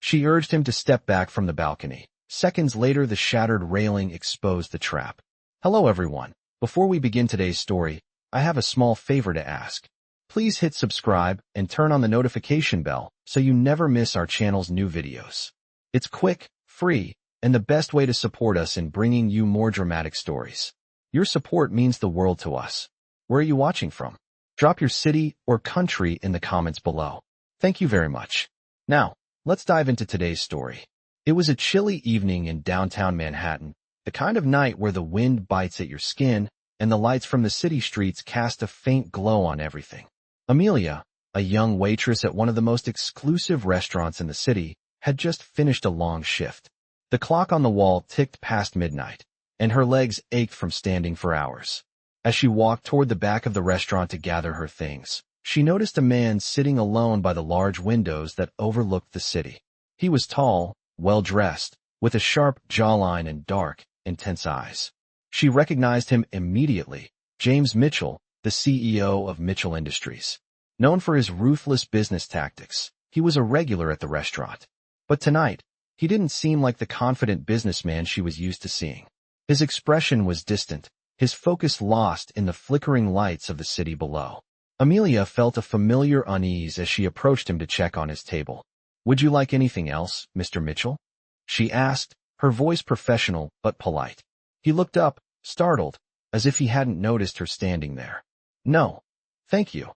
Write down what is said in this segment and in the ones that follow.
She urged him to step back from the balcony. Seconds later, the shattered railing exposed the trap. Hello everyone. Before we begin today's story, I have a small favor to ask. Please hit subscribe and turn on the notification bell so you never miss our channel's new videos. It's quick, free, and the best way to support us in bringing you more dramatic stories. Your support means the world to us. Where are you watching from? Drop your city or country in the comments below. Thank you very much. Now, let's dive into today's story. It was a chilly evening in downtown Manhattan, the kind of night where the wind bites at your skin and the lights from the city streets cast a faint glow on everything. Amelia, a young waitress at one of the most exclusive restaurants in the city, had just finished a long shift. The clock on the wall ticked past midnight, and her legs ached from standing for hours. As she walked toward the back of the restaurant to gather her things, she noticed a man sitting alone by the large windows that overlooked the city. He was tall, well-dressed, with a sharp jawline and dark, intense eyes. She recognized him immediately, James Mitchell, the CEO of Mitchell Industries. Known for his ruthless business tactics, he was a regular at the restaurant. But tonight, he didn't seem like the confident businessman she was used to seeing. His expression was distant, his focus lost in the flickering lights of the city below. Amelia felt a familiar unease as she approached him to check on his table. "Would you like anything else, Mr. Mitchell?" she asked, her voice professional but polite. He looked up, startled, as if he hadn't noticed her standing there. "No, thank you,"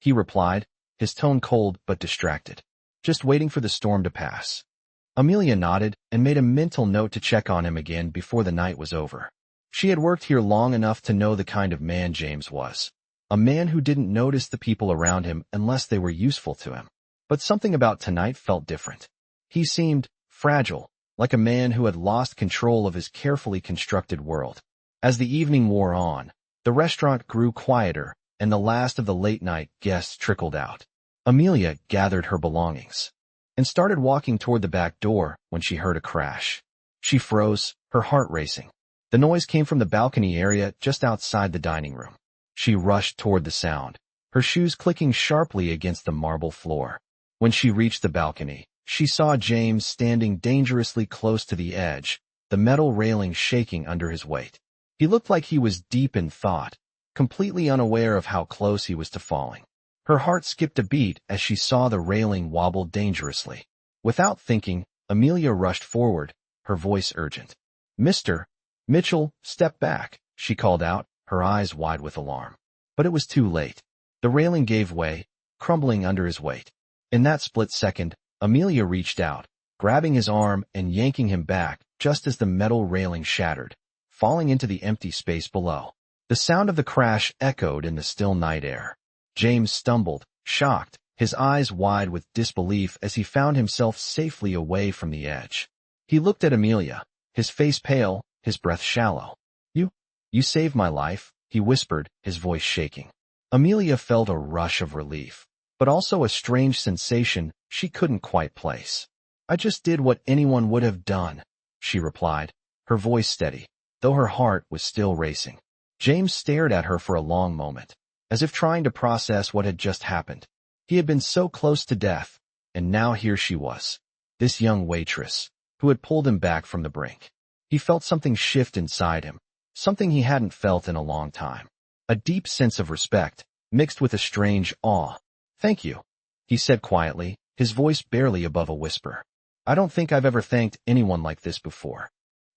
he replied, his tone cold but distracted. "Just waiting for the storm to pass." Amelia nodded and made a mental note to check on him again before the night was over. She had worked here long enough to know the kind of man James was. A man who didn't notice the people around him unless they were useful to him. But something about tonight felt different. He seemed fragile, like a man who had lost control of his carefully constructed world. As the evening wore on, the restaurant grew quieter, and the last of the late-night guests trickled out. Amelia gathered her belongings and started walking toward the back door when she heard a crash. She froze, her heart racing. The noise came from the balcony area just outside the dining room. She rushed toward the sound, her shoes clicking sharply against the marble floor. When she reached the balcony, she saw James standing dangerously close to the edge, the metal railing shaking under his weight. He looked like he was deep in thought, completely unaware of how close he was to falling. Her heart skipped a beat as she saw the railing wobble dangerously. Without thinking, Amelia rushed forward, her voice urgent. "Mr. Mitchell, step back," she called out, her eyes wide with alarm. But it was too late. The railing gave way, crumbling under his weight. In that split second, Amelia reached out, grabbing his arm and yanking him back just as the metal railing shattered, falling into the empty space below. The sound of the crash echoed in the still night air. James stumbled, shocked, his eyes wide with disbelief as he found himself safely away from the edge. He looked at Amelia, his face pale, his breath shallow. You saved my life," he whispered, his voice shaking. Amelia felt a rush of relief, but also a strange sensation she couldn't quite place. "I just did what anyone would have done," she replied, her voice steady, though her heart was still racing. James stared at her for a long moment, as if trying to process what had just happened. He had been so close to death, and now here she was, this young waitress, who had pulled him back from the brink. He felt something shift inside him, something he hadn't felt in a long time. A deep sense of respect, mixed with a strange awe. "Thank you," he said quietly, his voice barely above a whisper. "I don't think I've ever thanked anyone like this before."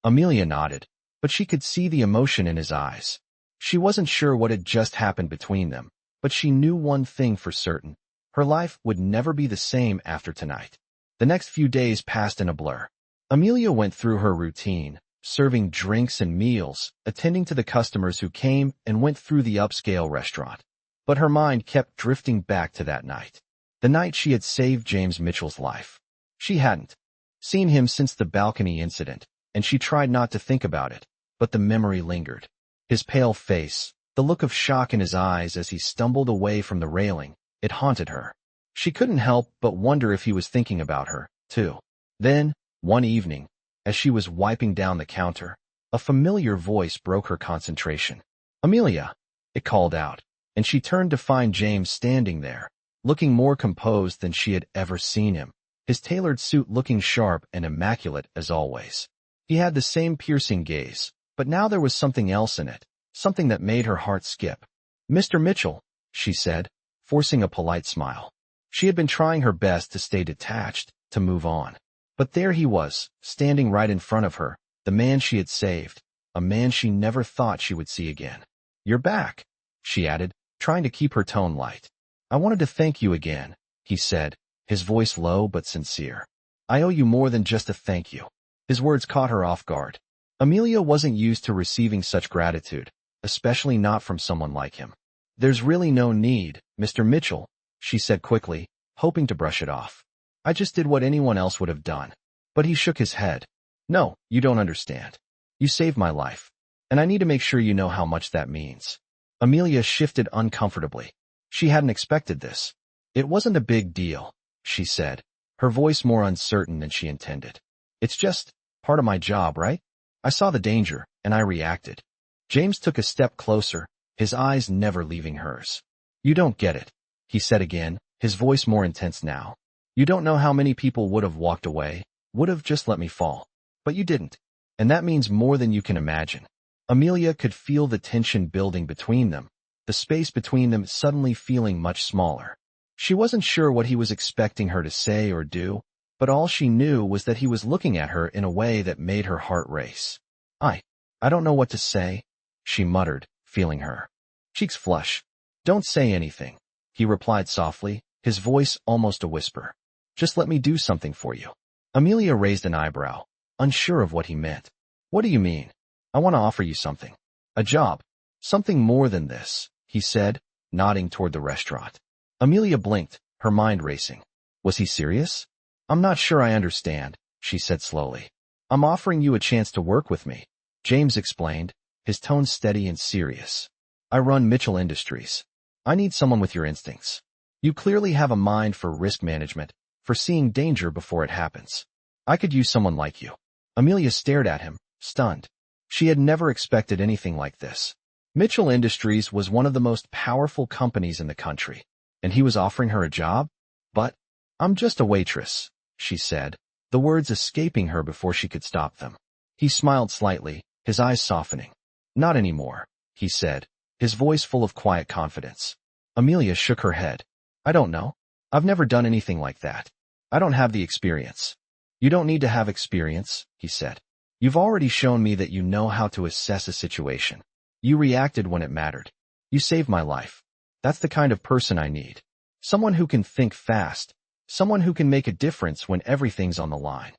Amelia nodded, but she could see the emotion in his eyes. She wasn't sure what had just happened between them, but she knew one thing for certain. Her life would never be the same after tonight. The next few days passed in a blur. Amelia went through her routine, serving drinks and meals, attending to the customers who came and went through the upscale restaurant. But her mind kept drifting back to that night. The night she had saved James Mitchell's life. She hadn't seen him since the balcony incident, and she tried not to think about it, but the memory lingered. His pale face, the look of shock in his eyes as he stumbled away from the railing, it haunted her. She couldn't help but wonder if he was thinking about her, too. Then, one evening, as she was wiping down the counter, a familiar voice broke her concentration. "Amelia," it called out, and she turned to find James standing there, looking more composed than she had ever seen him, his tailored suit looking sharp and immaculate as always. He had the same piercing gaze, but now there was something else in it, something that made her heart skip. "Mr. Mitchell," she said, forcing a polite smile. She had been trying her best to stay detached, to move on. But there he was, standing right in front of her, the man she had saved, a man she never thought she would see again. "You're back," she added, trying to keep her tone light. "I wanted to thank you again," he said, his voice low but sincere. "I owe you more than just a thank you." His words caught her off guard. Amelia wasn't used to receiving such gratitude, especially not from someone like him. "There's really no need, Mr. Mitchell," she said quickly, hoping to brush it off. "I just did what anyone else would have done." But he shook his head. "No, you don't understand. You saved my life, and I need to make sure you know how much that means." Amelia shifted uncomfortably. She hadn't expected this. "It wasn't a big deal," she said, her voice more uncertain than she intended. "It's just part of my job, right? I saw the danger, and I reacted." James took a step closer, his eyes never leaving hers. "You don't get it," he said again, his voice more intense now. "You don't know how many people would have walked away, would have just let me fall. But you didn't, and that means more than you can imagine." Amelia could feel the tension building between them, the space between them suddenly feeling much smaller. She wasn't sure what he was expecting her to say or do, but all she knew was that he was looking at her in a way that made her heart race. I don't know what to say," she muttered, feeling her cheeks flush. "Don't say anything," he replied softly, his voice almost a whisper. "Just let me do something for you." Amelia raised an eyebrow, unsure of what he meant. "What do you mean?" "I want to offer you something. A job. Something more than this," he said, nodding toward the restaurant. Amelia blinked, her mind racing. Was he serious? "I'm not sure I understand," she said slowly. "I'm offering you a chance to work with me," James explained, his tone steady and serious. "I run Mitchell Industries. I need someone with your instincts. You clearly have a mind for risk management, for seeing danger before it happens. I could use someone like you." Amelia stared at him, stunned. She had never expected anything like this. Mitchell Industries was one of the most powerful companies in the country, and he was offering her a job? "But I'm just a waitress," she said, the words escaping her before she could stop them. He smiled slightly, his eyes softening. "Not anymore," he said, his voice full of quiet confidence. Amelia shook her head. "I don't know. I've never done anything like that. I don't have the experience." "You don't need to have experience," he said. "You've already shown me that you know how to assess a situation. You reacted when it mattered. You saved my life. That's the kind of person I need. Someone who can think fast, someone who can make a difference when everything's on the line."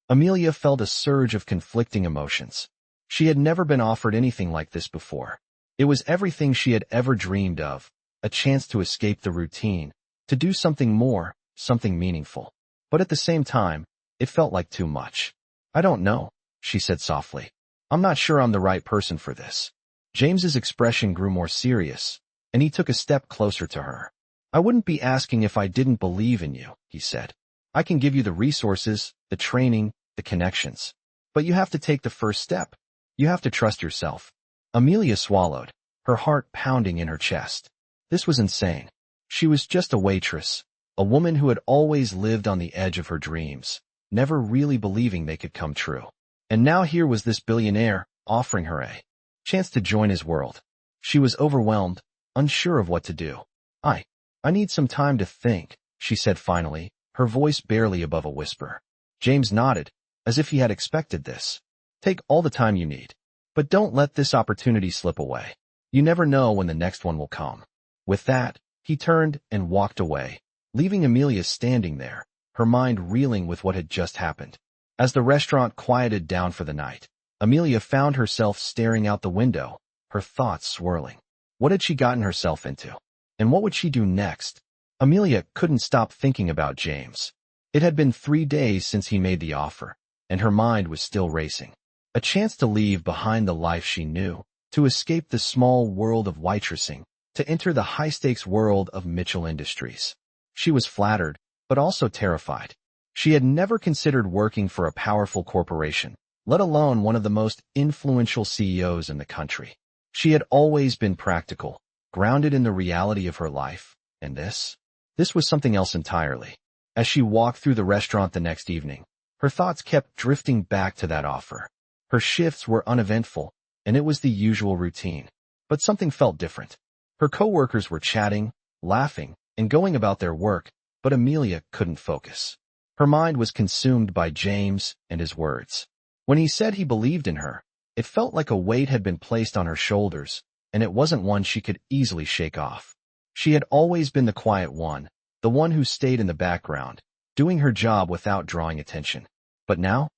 Amelia felt a surge of conflicting emotions. She had never been offered anything like this before. It was everything she had ever dreamed of, a chance to escape the routine, to do something more, something meaningful. But at the same time, it felt like too much. "I don't know," she said softly. "I'm not sure I'm the right person for this." James's expression grew more serious, and he took a step closer to her. "I wouldn't be asking if I didn't believe in you," he said. "I can give you the resources, the training, the connections. But you have to take the first step. You have to trust yourself." Amelia swallowed, her heart pounding in her chest. This was insane. She was just a waitress, a woman who had always lived on the edge of her dreams, never really believing they could come true. And now here was this billionaire, offering her a chance to join his world. She was overwhelmed, unsure of what to do. I need some time to think," she said finally, her voice barely above a whisper. James nodded, as if he had expected this. "Take all the time you need. But don't let this opportunity slip away. You never know when the next one will come." With that, he turned and walked away, leaving Amelia standing there, her mind reeling with what had just happened. As the restaurant quieted down for the night, Amelia found herself staring out the window, her thoughts swirling. What had she gotten herself into? And what would she do next? Amelia couldn't stop thinking about James. It had been 3 days since he made the offer, and her mind was still racing. A chance to leave behind the life she knew, to escape the small world of waitressing, to enter the high-stakes world of Mitchell Industries. She was flattered, but also terrified. She had never considered working for a powerful corporation, let alone one of the most influential CEOs in the country. She had always been practical, grounded in the reality of her life, and this was something else entirely. As she walked through the restaurant the next evening, her thoughts kept drifting back to that offer. Her shifts were uneventful, and it was the usual routine. But something felt different. Her coworkers were chatting, laughing, and going about their work, but Amelia couldn't focus. Her mind was consumed by James and his words. When he said he believed in her, it felt like a weight had been placed on her shoulders, and it wasn't one she could easily shake off. She had always been the quiet one, the one who stayed in the background, doing her job without drawing attention. But now,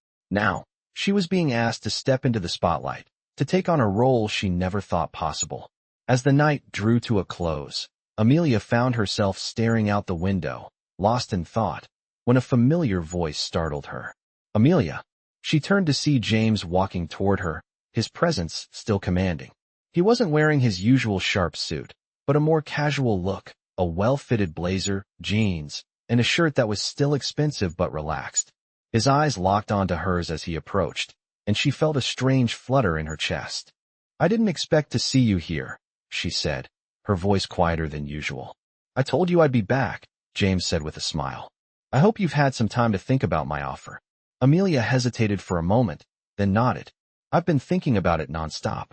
she was being asked to step into the spotlight, to take on a role she never thought possible. As the night drew to a close, Amelia found herself staring out the window, lost in thought, when a familiar voice startled her. Amelia. She turned to see James walking toward her, his presence still commanding. He wasn't wearing his usual sharp suit, but a more casual look, a well-fitted blazer, jeans, and a shirt that was still expensive but relaxed. His eyes locked onto hers as he approached, and she felt a strange flutter in her chest. "I didn't expect to see you here," she said, her voice quieter than usual. "I told you I'd be back," James said with a smile. "I hope you've had some time to think about my offer." Amelia hesitated for a moment, then nodded. "I've been thinking about it nonstop."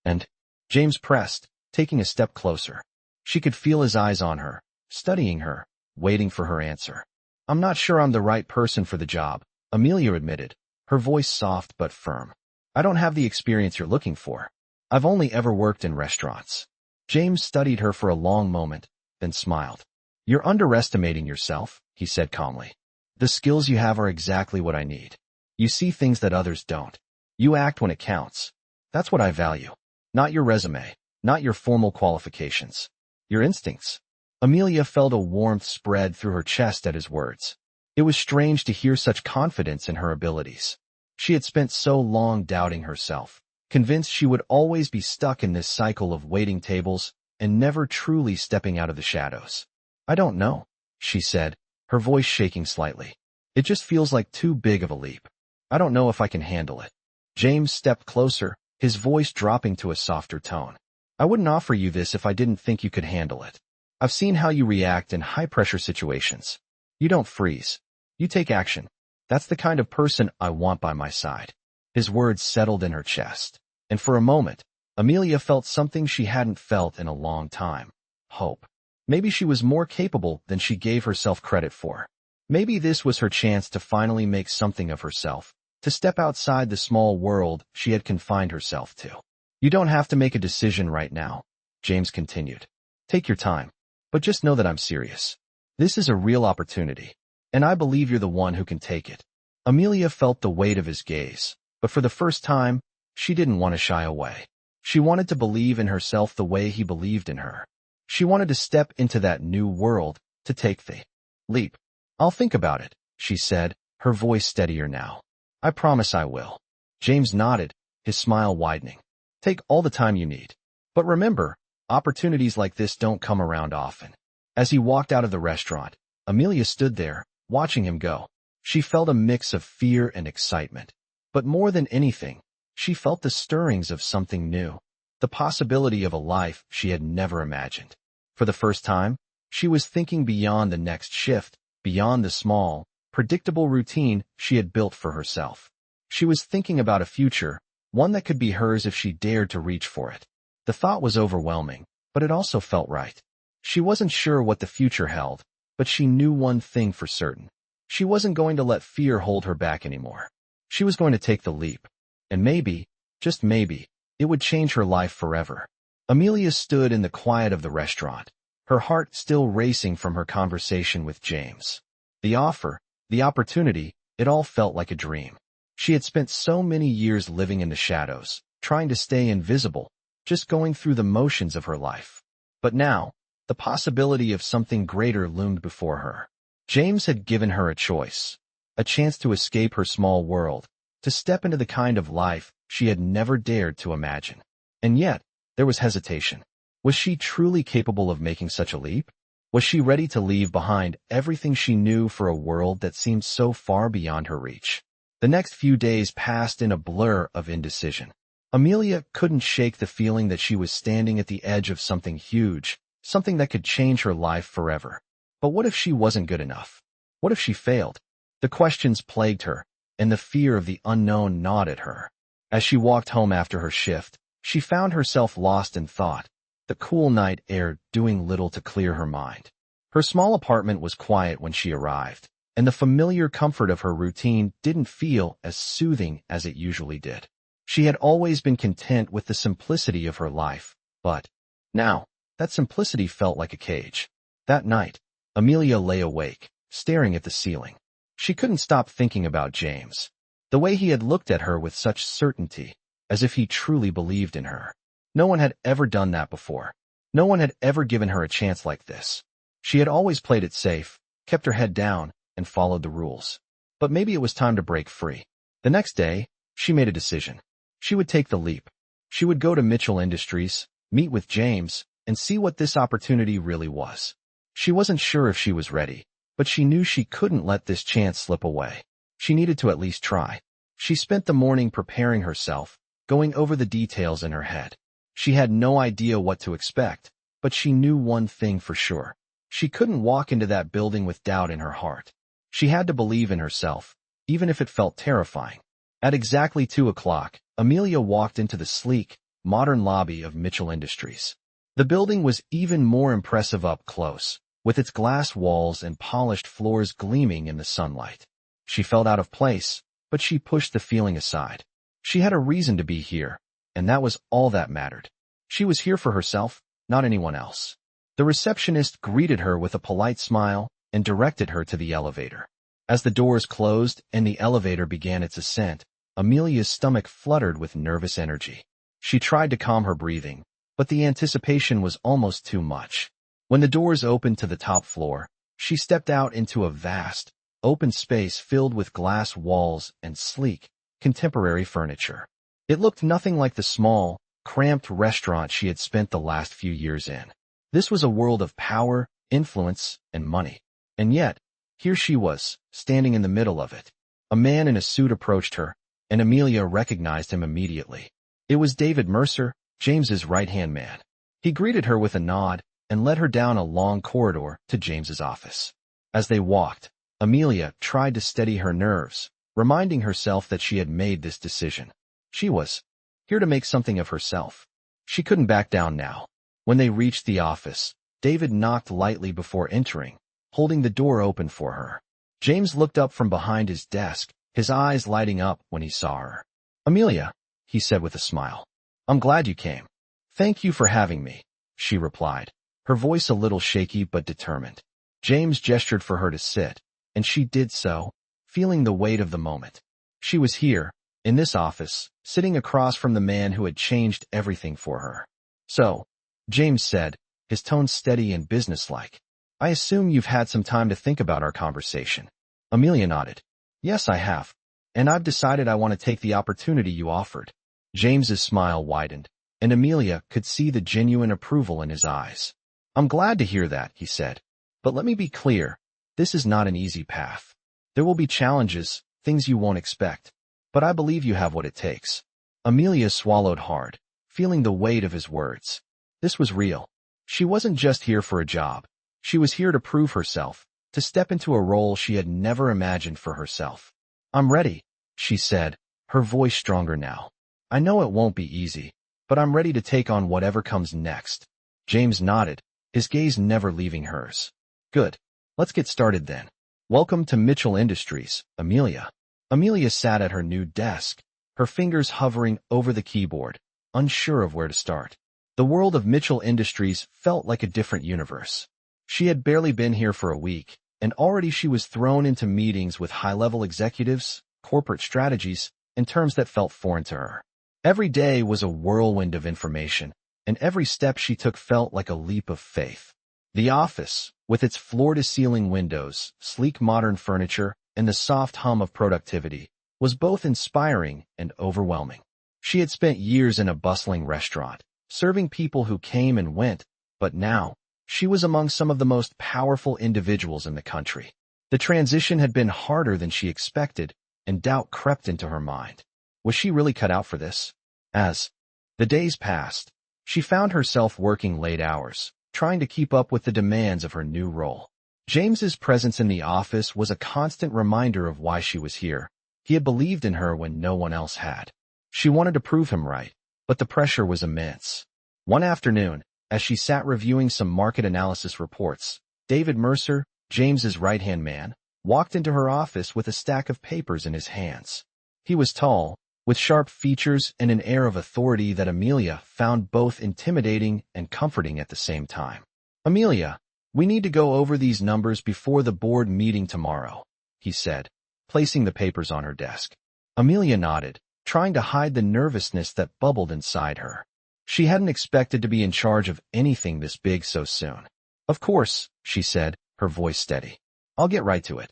"And?" James pressed, taking a step closer. She could feel his eyes on her, studying her, waiting for her answer. "I'm not sure I'm the right person for the job," Amelia admitted, her voice soft but firm. "I don't have the experience you're looking for. I've only ever worked in restaurants." James studied her for a long moment, then smiled. "You're underestimating yourself," he said calmly. "The skills you have are exactly what I need. You see things that others don't. You act when it counts. That's what I value. Not your resume, not your formal qualifications. Your instincts." Amelia felt a warmth spread through her chest at his words. It was strange to hear such confidence in her abilities. She had spent so long doubting herself, convinced she would always be stuck in this cycle of waiting tables and never truly stepping out of the shadows. "I don't know," she said, her voice shaking slightly. "It just feels like too big of a leap. I don't know if I can handle it." James stepped closer, his voice dropping to a softer tone. "I wouldn't offer you this if I didn't think you could handle it. I've seen how you react in high-pressure situations. You don't freeze. You take action. That's the kind of person I want by my side." His words settled in her chest, and for a moment, Amelia felt something she hadn't felt in a long time. Hope. Maybe she was more capable than she gave herself credit for. Maybe this was her chance to finally make something of herself, to step outside the small world she had confined herself to. "You don't have to make a decision right now," James continued. "Take your time, but just know that I'm serious. This is a real opportunity, and I believe you're the one who can take it." Amelia felt the weight of his gaze, but for the first time, she didn't want to shy away. She wanted to believe in herself the way he believed in her. She wanted to step into that new world, to take the leap. "I'll think about it," she said, her voice steadier now. "I promise I will." James nodded, his smile widening. "Take all the time you need. But remember, opportunities like this don't come around often." As he walked out of the restaurant, Amelia stood there, watching him go. She felt a mix of fear and excitement. But more than anything, she felt the stirrings of something new, the possibility of a life she had never imagined. For the first time, she was thinking beyond the next shift, beyond the small, predictable routine she had built for herself. She was thinking about a future, one that could be hers if she dared to reach for it. The thought was overwhelming, but it also felt right. She wasn't sure what the future held, but she knew one thing for certain. She wasn't going to let fear hold her back anymore. She was going to take the leap. And maybe, just maybe, it would change her life forever. Amelia stood in the quiet of the restaurant, her heart still racing from her conversation with James. The offer, the opportunity, it all felt like a dream. She had spent so many years living in the shadows, trying to stay invisible, just going through the motions of her life. But now, the possibility of something greater loomed before her. James had given her a choice, a chance to escape her small world, to step into the kind of life she had never dared to imagine. And yet, there was hesitation. Was she truly capable of making such a leap? Was she ready to leave behind everything she knew for a world that seemed so far beyond her reach? The next few days passed in a blur of indecision. Amelia couldn't shake the feeling that she was standing at the edge of something huge, something that could change her life forever. But what if she wasn't good enough? What if she failed? The questions plagued her, and the fear of the unknown gnawed at her. As she walked home after her shift, she found herself lost in thought, the cool night air doing little to clear her mind. Her small apartment was quiet when she arrived, and the familiar comfort of her routine didn't feel as soothing as it usually did. She had always been content with the simplicity of her life, but now, that simplicity felt like a cage. That night, Amelia lay awake, staring at the ceiling. She couldn't stop thinking about James. The way he had looked at her with such certainty, as if he truly believed in her. No one had ever done that before. No one had ever given her a chance like this. She had always played it safe, kept her head down, and followed the rules. But maybe it was time to break free. The next day, she made a decision. She would take the leap. She would go to Mitchell Industries, meet with James, and see what this opportunity really was. She wasn't sure if she was ready, but she knew she couldn't let this chance slip away. She needed to at least try. She spent the morning preparing herself, going over the details in her head. She had no idea what to expect, but she knew one thing for sure. She couldn't walk into that building with doubt in her heart. She had to believe in herself, even if it felt terrifying. At exactly 2 o'clock, Amelia walked into the sleek, modern lobby of Mitchell Industries. The building was even more impressive up close, with its glass walls and polished floors gleaming in the sunlight. She felt out of place, but she pushed the feeling aside. She had a reason to be here, and that was all that mattered. She was here for herself, not anyone else. The receptionist greeted her with a polite smile and directed her to the elevator. As the doors closed and the elevator began its ascent, Amelia's stomach fluttered with nervous energy. She tried to calm her breathing, but the anticipation was almost too much. When the doors opened to the top floor, she stepped out into a vast, open space filled with glass walls and sleek, contemporary furniture. It looked nothing like the small, cramped restaurant she had spent the last few years in. This was a world of power, influence, and money. And yet, here she was, standing in the middle of it. A man in a suit approached her, and Amelia recognized him immediately. It was David Mercer, James's right-hand man. He greeted her with a nod and led her down a long corridor to James's office. As they walked, Amelia tried to steady her nerves, reminding herself that she had made this decision. She was here to make something of herself. She couldn't back down now. When they reached the office, David knocked lightly before entering, holding the door open for her. James looked up from behind his desk, his eyes lighting up when he saw her. "Amelia," he said with a smile. "I'm glad you came." "Thank you for having me," she replied, her voice a little shaky but determined. James gestured for her to sit, and she did so, feeling the weight of the moment. She was here, in this office, sitting across from the man who had changed everything for her. "So," James said, his tone steady and businesslike, "I assume you've had some time to think about our conversation." Amelia nodded. "Yes, I have. And I've decided I want to take the opportunity you offered." James's smile widened, and Amelia could see the genuine approval in his eyes. "I'm glad to hear that," he said. "But let me be clear, this is not an easy path. There will be challenges, things you won't expect. But I believe you have what it takes." Amelia swallowed hard, feeling the weight of his words. This was real. She wasn't just here for a job. She was here to prove herself, to step into a role she had never imagined for herself. "I'm ready," she said, her voice stronger now. "I know it won't be easy, but I'm ready to take on whatever comes next." James nodded, his gaze never leaving hers. "Good. Let's get started then. Welcome to Mitchell Industries, Amelia." Amelia sat at her new desk, her fingers hovering over the keyboard, unsure of where to start. The world of Mitchell Industries felt like a different universe. She had barely been here for a week, and already she was thrown into meetings with high-level executives, corporate strategies, and terms that felt foreign to her. Every day was a whirlwind of information, and every step she took felt like a leap of faith. The office, with its floor-to-ceiling windows, sleek modern furniture, and the soft hum of productivity, was both inspiring and overwhelming. She had spent years in a bustling restaurant, serving people who came and went, but now, she was among some of the most powerful individuals in the country. The transition had been harder than she expected, and doubt crept into her mind. Was she really cut out for this? As the days passed, she found herself working late hours, trying to keep up with the demands of her new role. James's presence in the office was a constant reminder of why she was here. He had believed in her when no one else had. She wanted to prove him right, but the pressure was immense. One afternoon, as she sat reviewing some market analysis reports, David Mercer, James's right-hand man, walked into her office with a stack of papers in his hands. He was tall, with sharp features and an air of authority that Amelia found both intimidating and comforting at the same time. "Amelia, we need to go over these numbers before the board meeting tomorrow," he said, placing the papers on her desk. Amelia nodded, trying to hide the nervousness that bubbled inside her. She hadn't expected to be in charge of anything this big so soon. "Of course," she said, her voice steady. "I'll get right to it."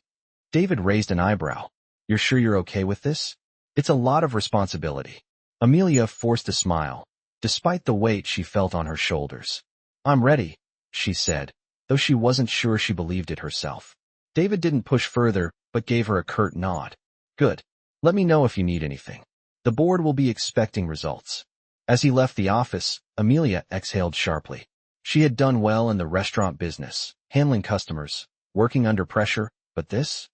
David raised an eyebrow. "You're sure you're okay with this? It's a lot of responsibility." Amelia forced a smile, despite the weight she felt on her shoulders. "I'm ready," she said, though she wasn't sure she believed it herself. David didn't push further, but gave her a curt nod. "Good. Let me know if you need anything. The board will be expecting results." As he left the office, Amelia exhaled sharply. She had done well in the restaurant business, handling customers, working under pressure, but this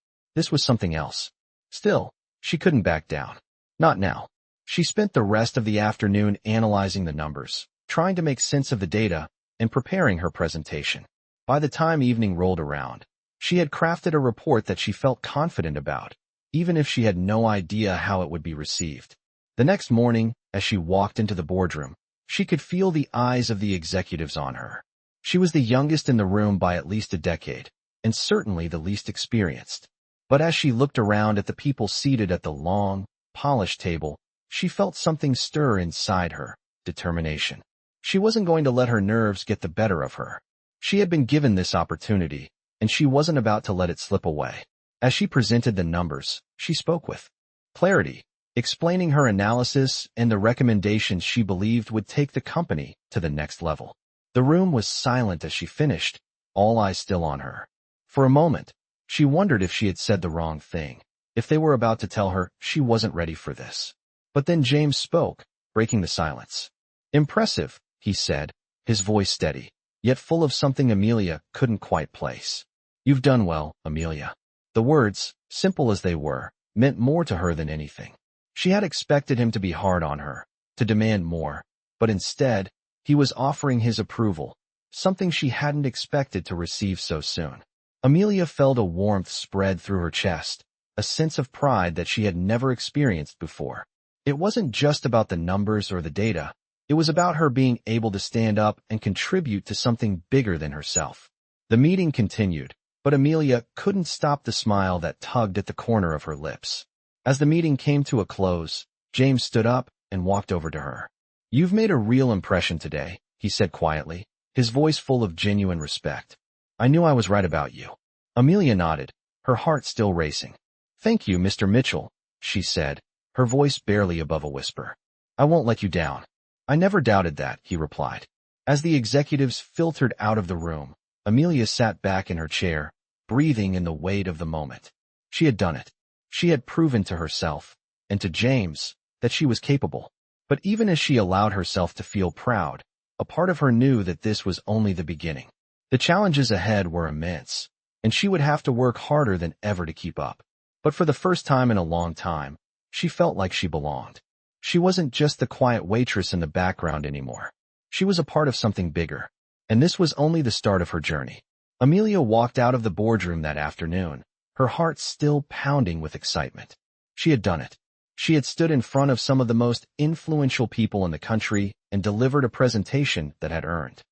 was something else. Still, she couldn't back down. Not now. She spent the rest of the afternoon analyzing the numbers, trying to make sense of the data, and preparing her presentation. By the time evening rolled around, she had crafted a report that she felt confident about, even if she had no idea how it would be received. The next morning, as she walked into the boardroom, she could feel the eyes of the executives on her. She was the youngest in the room by at least a decade, and certainly the least experienced. But as she looked around at the people seated at the long, polished table, she felt something stir inside her, determination. She wasn't going to let her nerves get the better of her. She had been given this opportunity, and she wasn't about to let it slip away. As she presented the numbers, she spoke with clarity, explaining her analysis and the recommendations she believed would take the company to the next level. The room was silent as she finished, all eyes still on her. For a moment, she wondered if she had said the wrong thing, if they were about to tell her she wasn't ready for this. But then James spoke, breaking the silence. "Impressive," he said, his voice steady, yet full of something Amelia couldn't quite place. "You've done well, Amelia." The words, simple as they were, meant more to her than anything. She had expected him to be hard on her, to demand more, but instead, he was offering his approval, something she hadn't expected to receive so soon. Amelia felt a warmth spread through her chest, a sense of pride that she had never experienced before. It wasn't just about the numbers or the data. It was about her being able to stand up and contribute to something bigger than herself. The meeting continued, but Amelia couldn't stop the smile that tugged at the corner of her lips. As the meeting came to a close, James stood up and walked over to her. "You've made a real impression today," he said quietly, his voice full of genuine respect. "I knew I was right about you." Amelia nodded, her heart still racing. "Thank you, Mr. Mitchell," she said, her voice barely above a whisper. "I won't let you down." "I never doubted that," he replied. As the executives filtered out of the room, Amelia sat back in her chair, breathing in the weight of the moment. She had done it. She had proven to herself, and to James, that she was capable. But even as she allowed herself to feel proud, a part of her knew that this was only the beginning. The challenges ahead were immense, and she would have to work harder than ever to keep up. But for the first time in a long time, she felt like she belonged. She wasn't just the quiet waitress in the background anymore. She was a part of something bigger, and this was only the start of her journey. Amelia walked out of the boardroom that afternoon, her heart still pounding with excitement. She had done it. She had stood in front of some of the most influential people in the country and delivered a presentation that had earned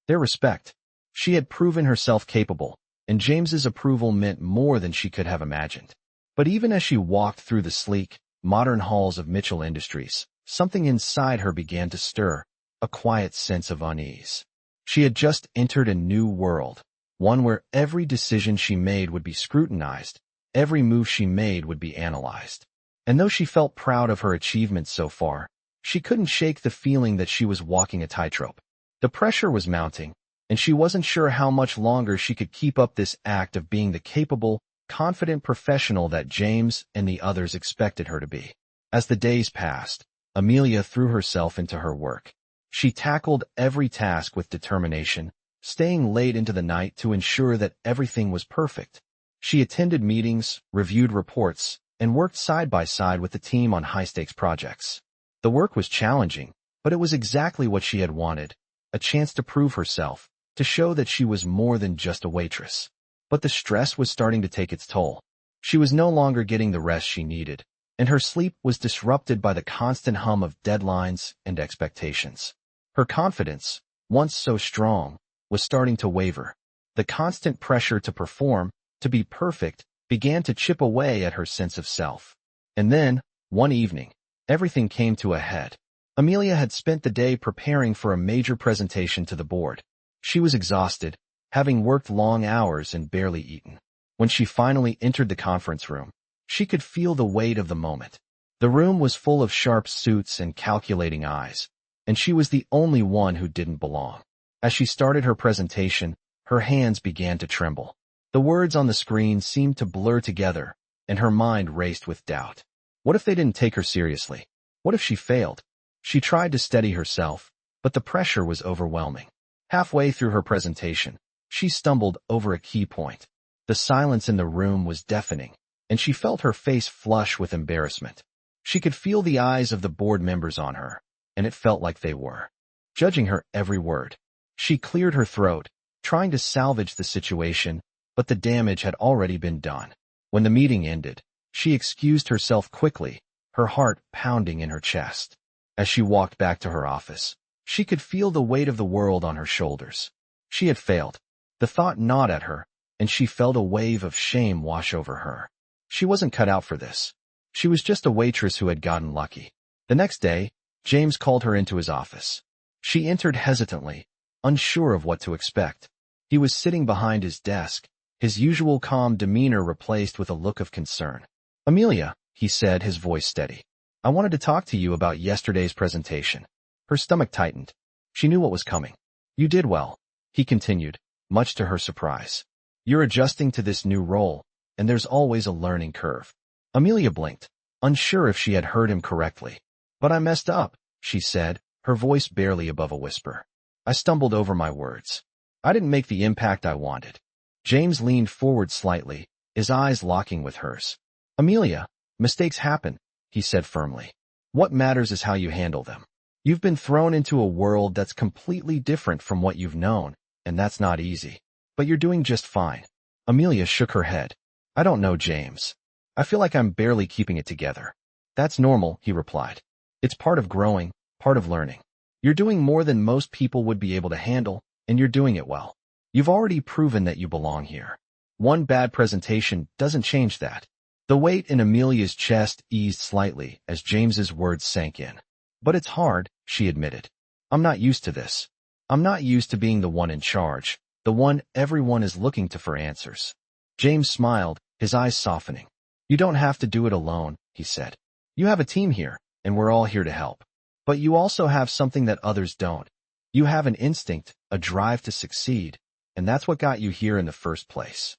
their respect. She had proven herself capable, and James's approval meant more than she could have imagined. But even as she walked through the sleek, modern halls of Mitchell Industries, something inside her began to stir, a quiet sense of unease. She had just entered a new world, one where every decision she made would be scrutinized, every move she made would be analyzed. And though she felt proud of her achievements so far, she couldn't shake the feeling that she was walking a tightrope. The pressure was mounting, and she wasn't sure how much longer she could keep up this act of being the capable, confident professional that James and the others expected her to be. As the days passed, Amelia threw herself into her work. She tackled every task with determination, staying late into the night to ensure that everything was perfect. She attended meetings, reviewed reports, and worked side by side with the team on high-stakes projects. The work was challenging, but it was exactly what she had wanted, a chance to prove herself, to show that she was more than just a waitress. But the stress was starting to take its toll. She was no longer getting the rest she needed, and her sleep was disrupted by the constant hum of deadlines and expectations. Her confidence, once so strong, was starting to waver. The constant pressure to perform, to be perfect, began to chip away at her sense of self. And then, one evening, everything came to a head. Amelia had spent the day preparing for a major presentation to the board. She was exhausted, having worked long hours and barely eaten. When she finally entered the conference room, she could feel the weight of the moment. The room was full of sharp suits and calculating eyes, and she was the only one who didn't belong. As she started her presentation, her hands began to tremble. The words on the screen seemed to blur together, and her mind raced with doubt. What if they didn't take her seriously? What if she failed? She tried to steady herself, but the pressure was overwhelming. Halfway through her presentation, she stumbled over a key point. The silence in the room was deafening, and she felt her face flush with embarrassment. She could feel the eyes of the board members on her, and it felt like they were judging her every word. She cleared her throat, trying to salvage the situation, but the damage had already been done. When the meeting ended, she excused herself quickly, her heart pounding in her chest. As she walked back to her office, she could feel the weight of the world on her shoulders. She had failed. The thought gnawed at her, and she felt a wave of shame wash over her. She wasn't cut out for this. She was just a waitress who had gotten lucky. The next day, James called her into his office. She entered hesitantly, unsure of what to expect. He was sitting behind his desk, his usual calm demeanor replaced with a look of concern. "Amelia," he said, his voice steady, "I wanted to talk to you about yesterday's presentation." Her stomach tightened. She knew what was coming. "You did well," he continued, much to her surprise. "You're adjusting to this new role, and there's always a learning curve." Amelia blinked, unsure if she had heard him correctly. "But I messed up," she said, her voice barely above a whisper. "I stumbled over my words. I didn't make the impact I wanted." James leaned forward slightly, his eyes locking with hers. "Amelia, mistakes happen," he said firmly. "What matters is how you handle them. You've been thrown into a world that's completely different from what you've known, and that's not easy. But you're doing just fine." Amelia shook her head. "I don't know, James. I feel like I'm barely keeping it together." "That's normal," he replied. "It's part of growing, part of learning. You're doing more than most people would be able to handle, and you're doing it well. You've already proven that you belong here. One bad presentation doesn't change that." The weight in Amelia's chest eased slightly as James's words sank in. "But it's hard," she admitted. "I'm not used to this. I'm not used to being the one in charge, the one everyone is looking to for answers." James smiled, his eyes softening. "You don't have to do it alone," he said. "You have a team here, and we're all here to help. But you also have something that others don't. You have an instinct, a drive to succeed, and that's what got you here in the first place."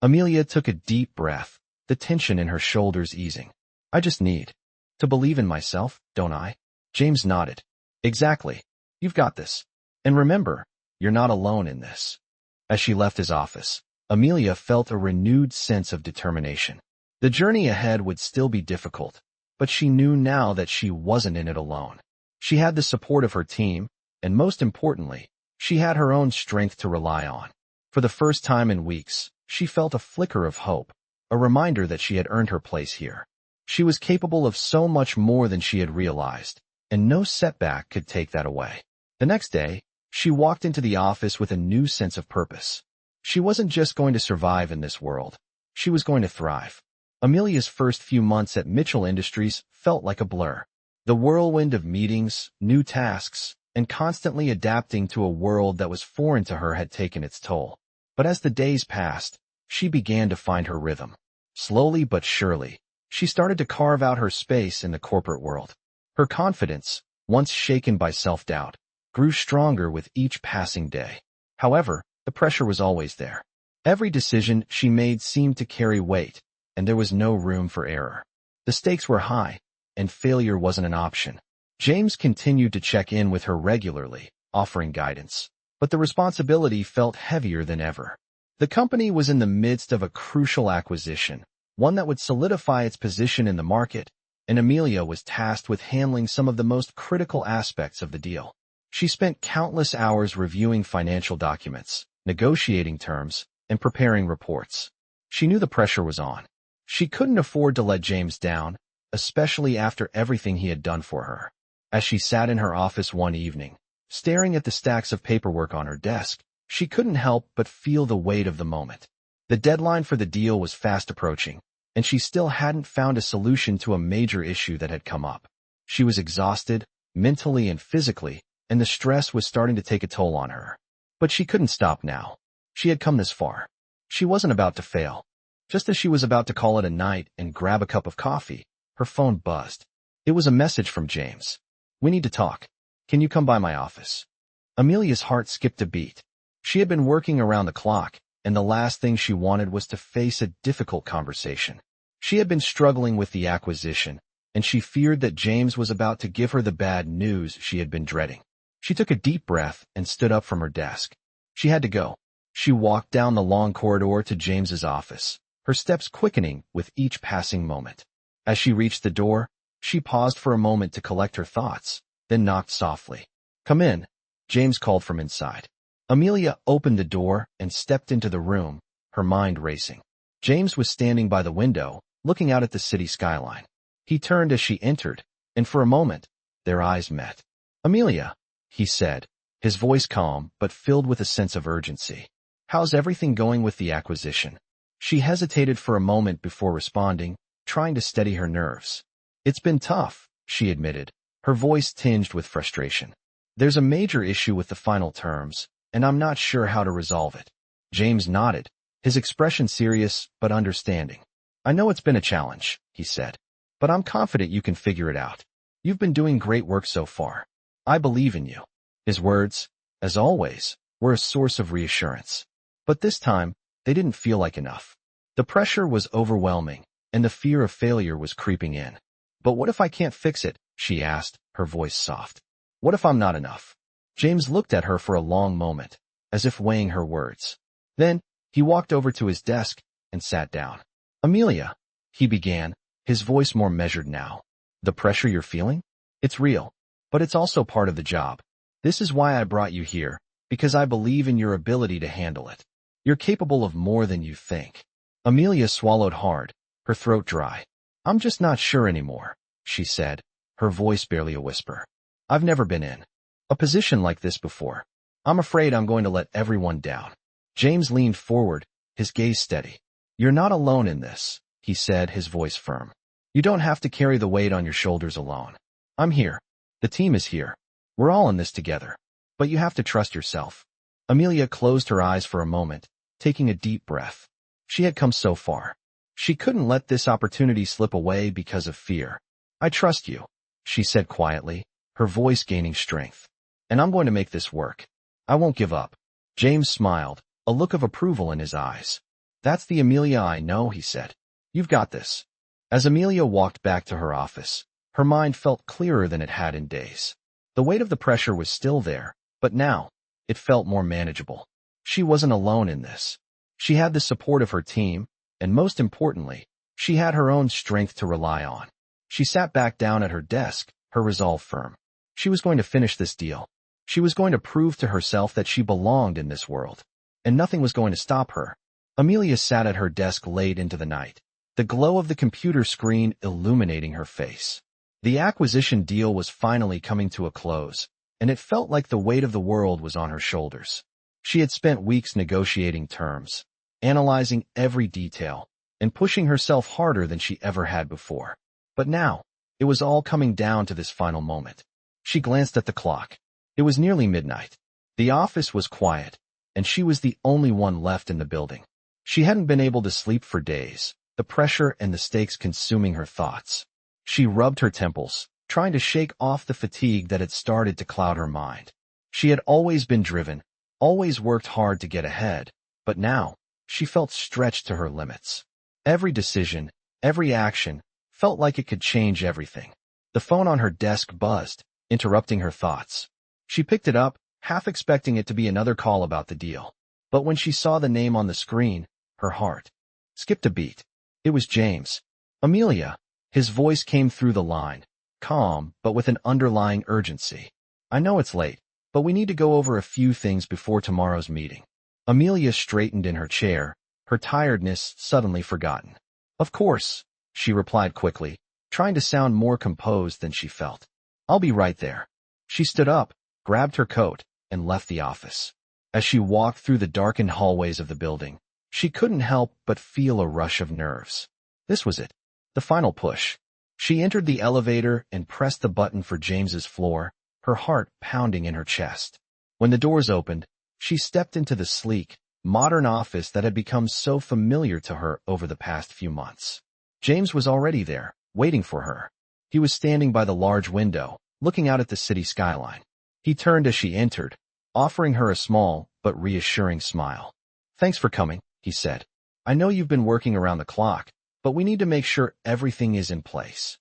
Amelia took a deep breath, the tension in her shoulders easing. "I just need to believe in myself, don't I?" James nodded. "Exactly. You've got this. And remember, you're not alone in this." As she left his office, Amelia felt a renewed sense of determination. The journey ahead would still be difficult, but she knew now that she wasn't in it alone. She had the support of her team, and most importantly, she had her own strength to rely on. For the first time in weeks, she felt a flicker of hope, a reminder that she had earned her place here. She was capable of so much more than she had realized, and no setback could take that away. The next day, she walked into the office with a new sense of purpose. She wasn't just going to survive in this world. She was going to thrive. Amelia's first few months at Mitchell Industries felt like a blur. The whirlwind of meetings, new tasks, and constantly adapting to a world that was foreign to her had taken its toll. But as the days passed, she began to find her rhythm. Slowly but surely, she started to carve out her space in the corporate world. Her confidence, once shaken by self-doubt, grew stronger with each passing day. However, the pressure was always there. Every decision she made seemed to carry weight, and there was no room for error. The stakes were high, and failure wasn't an option. James continued to check in with her regularly, offering guidance. but the responsibility felt heavier than ever. The company was in the midst of a crucial acquisition, one that would solidify its position in the market, and Amelia was tasked with handling some of the most critical aspects of the deal. She spent countless hours reviewing financial documents, negotiating terms, and preparing reports. She knew the pressure was on. She couldn't afford to let James down, especially after everything he had done for her. As she sat in her office one evening, staring at the stacks of paperwork on her desk, she couldn't help but feel the weight of the moment. The deadline for the deal was fast approaching, and she still hadn't found a solution to a major issue that had come up. She was exhausted, mentally and physically, and the stress was starting to take a toll on her. But she couldn't stop now. She had come this far. She wasn't about to fail. Just as she was about to call it a night and grab a cup of coffee, her phone buzzed. It was a message from James. "We need to talk. Can you come by my office?" Amelia's heart skipped a beat. She had been working around the clock, and the last thing she wanted was to face a difficult conversation. She had been struggling with the acquisition, and she feared that James was about to give her the bad news she had been dreading. She took a deep breath and stood up from her desk. She had to go. She walked down the long corridor to James's office, her steps quickening with each passing moment. As she reached the door, she paused for a moment to collect her thoughts, then knocked softly. "Come in," James called from inside. Amelia opened the door and stepped into the room, her mind racing. James was standing by the window, looking out at the city skyline. He turned as she entered, and for a moment, their eyes met. "Amelia," he said, his voice calm but filled with a sense of urgency. "How's everything going with the acquisition?" She hesitated for a moment before responding, trying to steady her nerves. "It's been tough," she admitted, her voice tinged with frustration. "There's a major issue with the final terms, and I'm not sure how to resolve it." James nodded, his expression serious but understanding. "I know it's been a challenge," he said, "but I'm confident you can figure it out. You've been doing great work so far. I believe in you." His words, as always, were a source of reassurance. But this time, they didn't feel like enough. The pressure was overwhelming, and the fear of failure was creeping in. "But what if I can't fix it?" she asked, her voice soft. "What if I'm not enough?" James looked at her for a long moment, as if weighing her words. Then, he walked over to his desk and sat down. "Amelia," he began, his voice more measured now. "The pressure you're feeling? It's real, but it's also part of the job. This is why I brought you here, because I believe in your ability to handle it. You're capable of more than you think." Amelia swallowed hard, her throat dry. "I'm just not sure anymore," she said, her voice barely a whisper. "I've never been in a position like this before. I'm afraid I'm going to let everyone down." James leaned forward, his gaze steady. "You're not alone in this," he said, his voice firm. "You don't have to carry the weight on your shoulders alone. I'm here. The team is here. We're all in this together. But you have to trust yourself." Amelia closed her eyes for a moment, taking a deep breath. She had come so far. She couldn't let this opportunity slip away because of fear. "I trust you," she said quietly, her voice gaining strength. "And I'm going to make this work. I won't give up." James smiled, a look of approval in his eyes. "That's the Amelia I know," he said. "You've got this." As Amelia walked back to her office, her mind felt clearer than it had in days. The weight of the pressure was still there, but now, it felt more manageable. She wasn't alone in this. She had the support of her team, and most importantly, she had her own strength to rely on. She sat back down at her desk, her resolve firm. She was going to finish this deal. She was going to prove to herself that she belonged in this world, and nothing was going to stop her. Amelia sat at her desk late into the night, the glow of the computer screen illuminating her face. The acquisition deal was finally coming to a close, and it felt like the weight of the world was on her shoulders. She had spent weeks negotiating terms, analyzing every detail, and pushing herself harder than she ever had before. But now, it was all coming down to this final moment. She glanced at the clock. It was nearly midnight. The office was quiet, and she was the only one left in the building. She hadn't been able to sleep for days, the pressure and the stakes consuming her thoughts. She rubbed her temples, trying to shake off the fatigue that had started to cloud her mind. She had always been driven, always worked hard to get ahead, but now, she felt stretched to her limits. Every decision, every action, felt like it could change everything. The phone on her desk buzzed, interrupting her thoughts. She picked it up, half expecting it to be another call about the deal. But when she saw the name on the screen, her heart skipped a beat. It was James. Amelia. His voice came through the line, calm but with an underlying urgency. I know it's late, but we need to go over a few things before tomorrow's meeting. Amelia straightened in her chair, her tiredness suddenly forgotten. Of course, she replied quickly, trying to sound more composed than she felt. I'll be right there. She stood up, grabbed her coat, and left the office. As she walked through the darkened hallways of the building, she couldn't help but feel a rush of nerves. This was it. The final push. She entered the elevator and pressed the button for James's floor, her heart pounding in her chest. When the doors opened, she stepped into the sleek, modern office that had become so familiar to her over the past few months. James was already there, waiting for her. He was standing by the large window, looking out at the city skyline. He turned as she entered, offering her a small but reassuring smile. Thanks for coming, he said. I know you've been working around the clock, but we need to make sure everything is in place.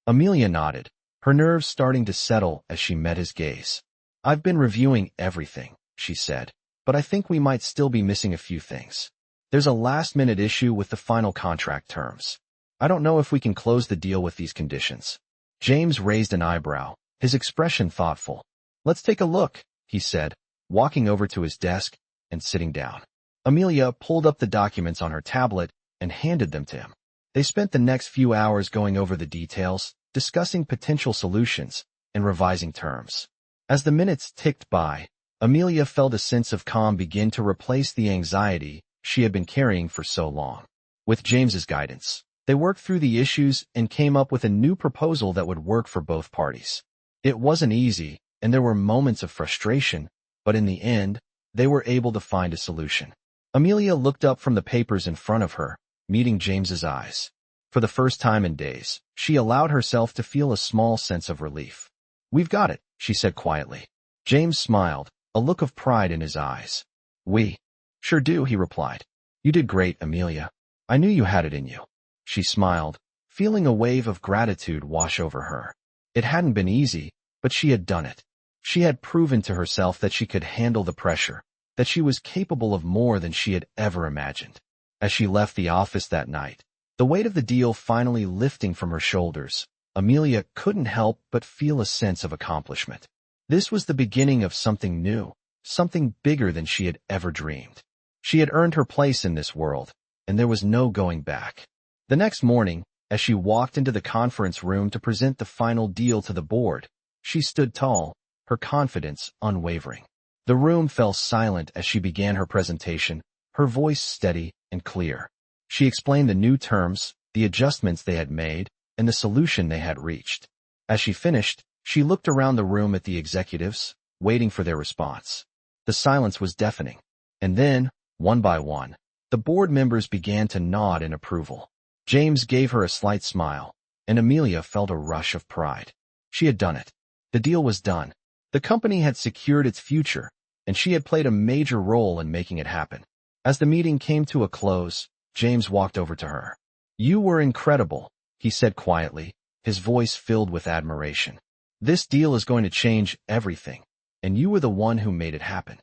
Amelia nodded, her nerves starting to settle as she met his gaze. I've been reviewing everything, she said, but I think we might still be missing a few things. There's a last-minute issue with the final contract terms. I don't know if we can close the deal with these conditions. James raised an eyebrow, his expression thoughtful. Let's take a look, he said, walking over to his desk and sitting down. Amelia pulled up the documents on her tablet and handed them to him. They spent the next few hours going over the details, discussing potential solutions, and revising terms. As the minutes ticked by, Amelia felt a sense of calm begin to replace the anxiety she had been carrying for so long. With James's guidance, they worked through the issues and came up with a new proposal that would work for both parties. It wasn't easy, and there were moments of frustration, but in the end, they were able to find a solution. Amelia looked up from the papers in front of her, meeting James's eyes. For the first time in days, she allowed herself to feel a small sense of relief. We've got it, she said quietly. James smiled, a look of pride in his eyes. We sure do, he replied. You did great, Amelia. I knew you had it in you. She smiled, feeling a wave of gratitude wash over her. It hadn't been easy, but she had done it. She had proven to herself that she could handle the pressure, that she was capable of more than she had ever imagined. As she left the office that night, the weight of the deal finally lifting from her shoulders, Amelia couldn't help but feel a sense of accomplishment. This was the beginning of something new, something bigger than she had ever dreamed. She had earned her place in this world, and there was no going back. The next morning, as she walked into the conference room to present the final deal to the board, she stood tall, her confidence unwavering. The room fell silent as she began her presentation, her voice steady and clear. She explained the new terms, the adjustments they had made, and the solution they had reached. As she finished, she looked around the room at the executives, waiting for their response. The silence was deafening. And then, one by one, the board members began to nod in approval. James gave her a slight smile, and Amelia felt a rush of pride. She had done it. The deal was done. The company had secured its future, and she had played a major role in making it happen. As the meeting came to a close, James walked over to her. You were incredible, he said quietly, his voice filled with admiration. This deal is going to change everything, and you were the one who made it happen.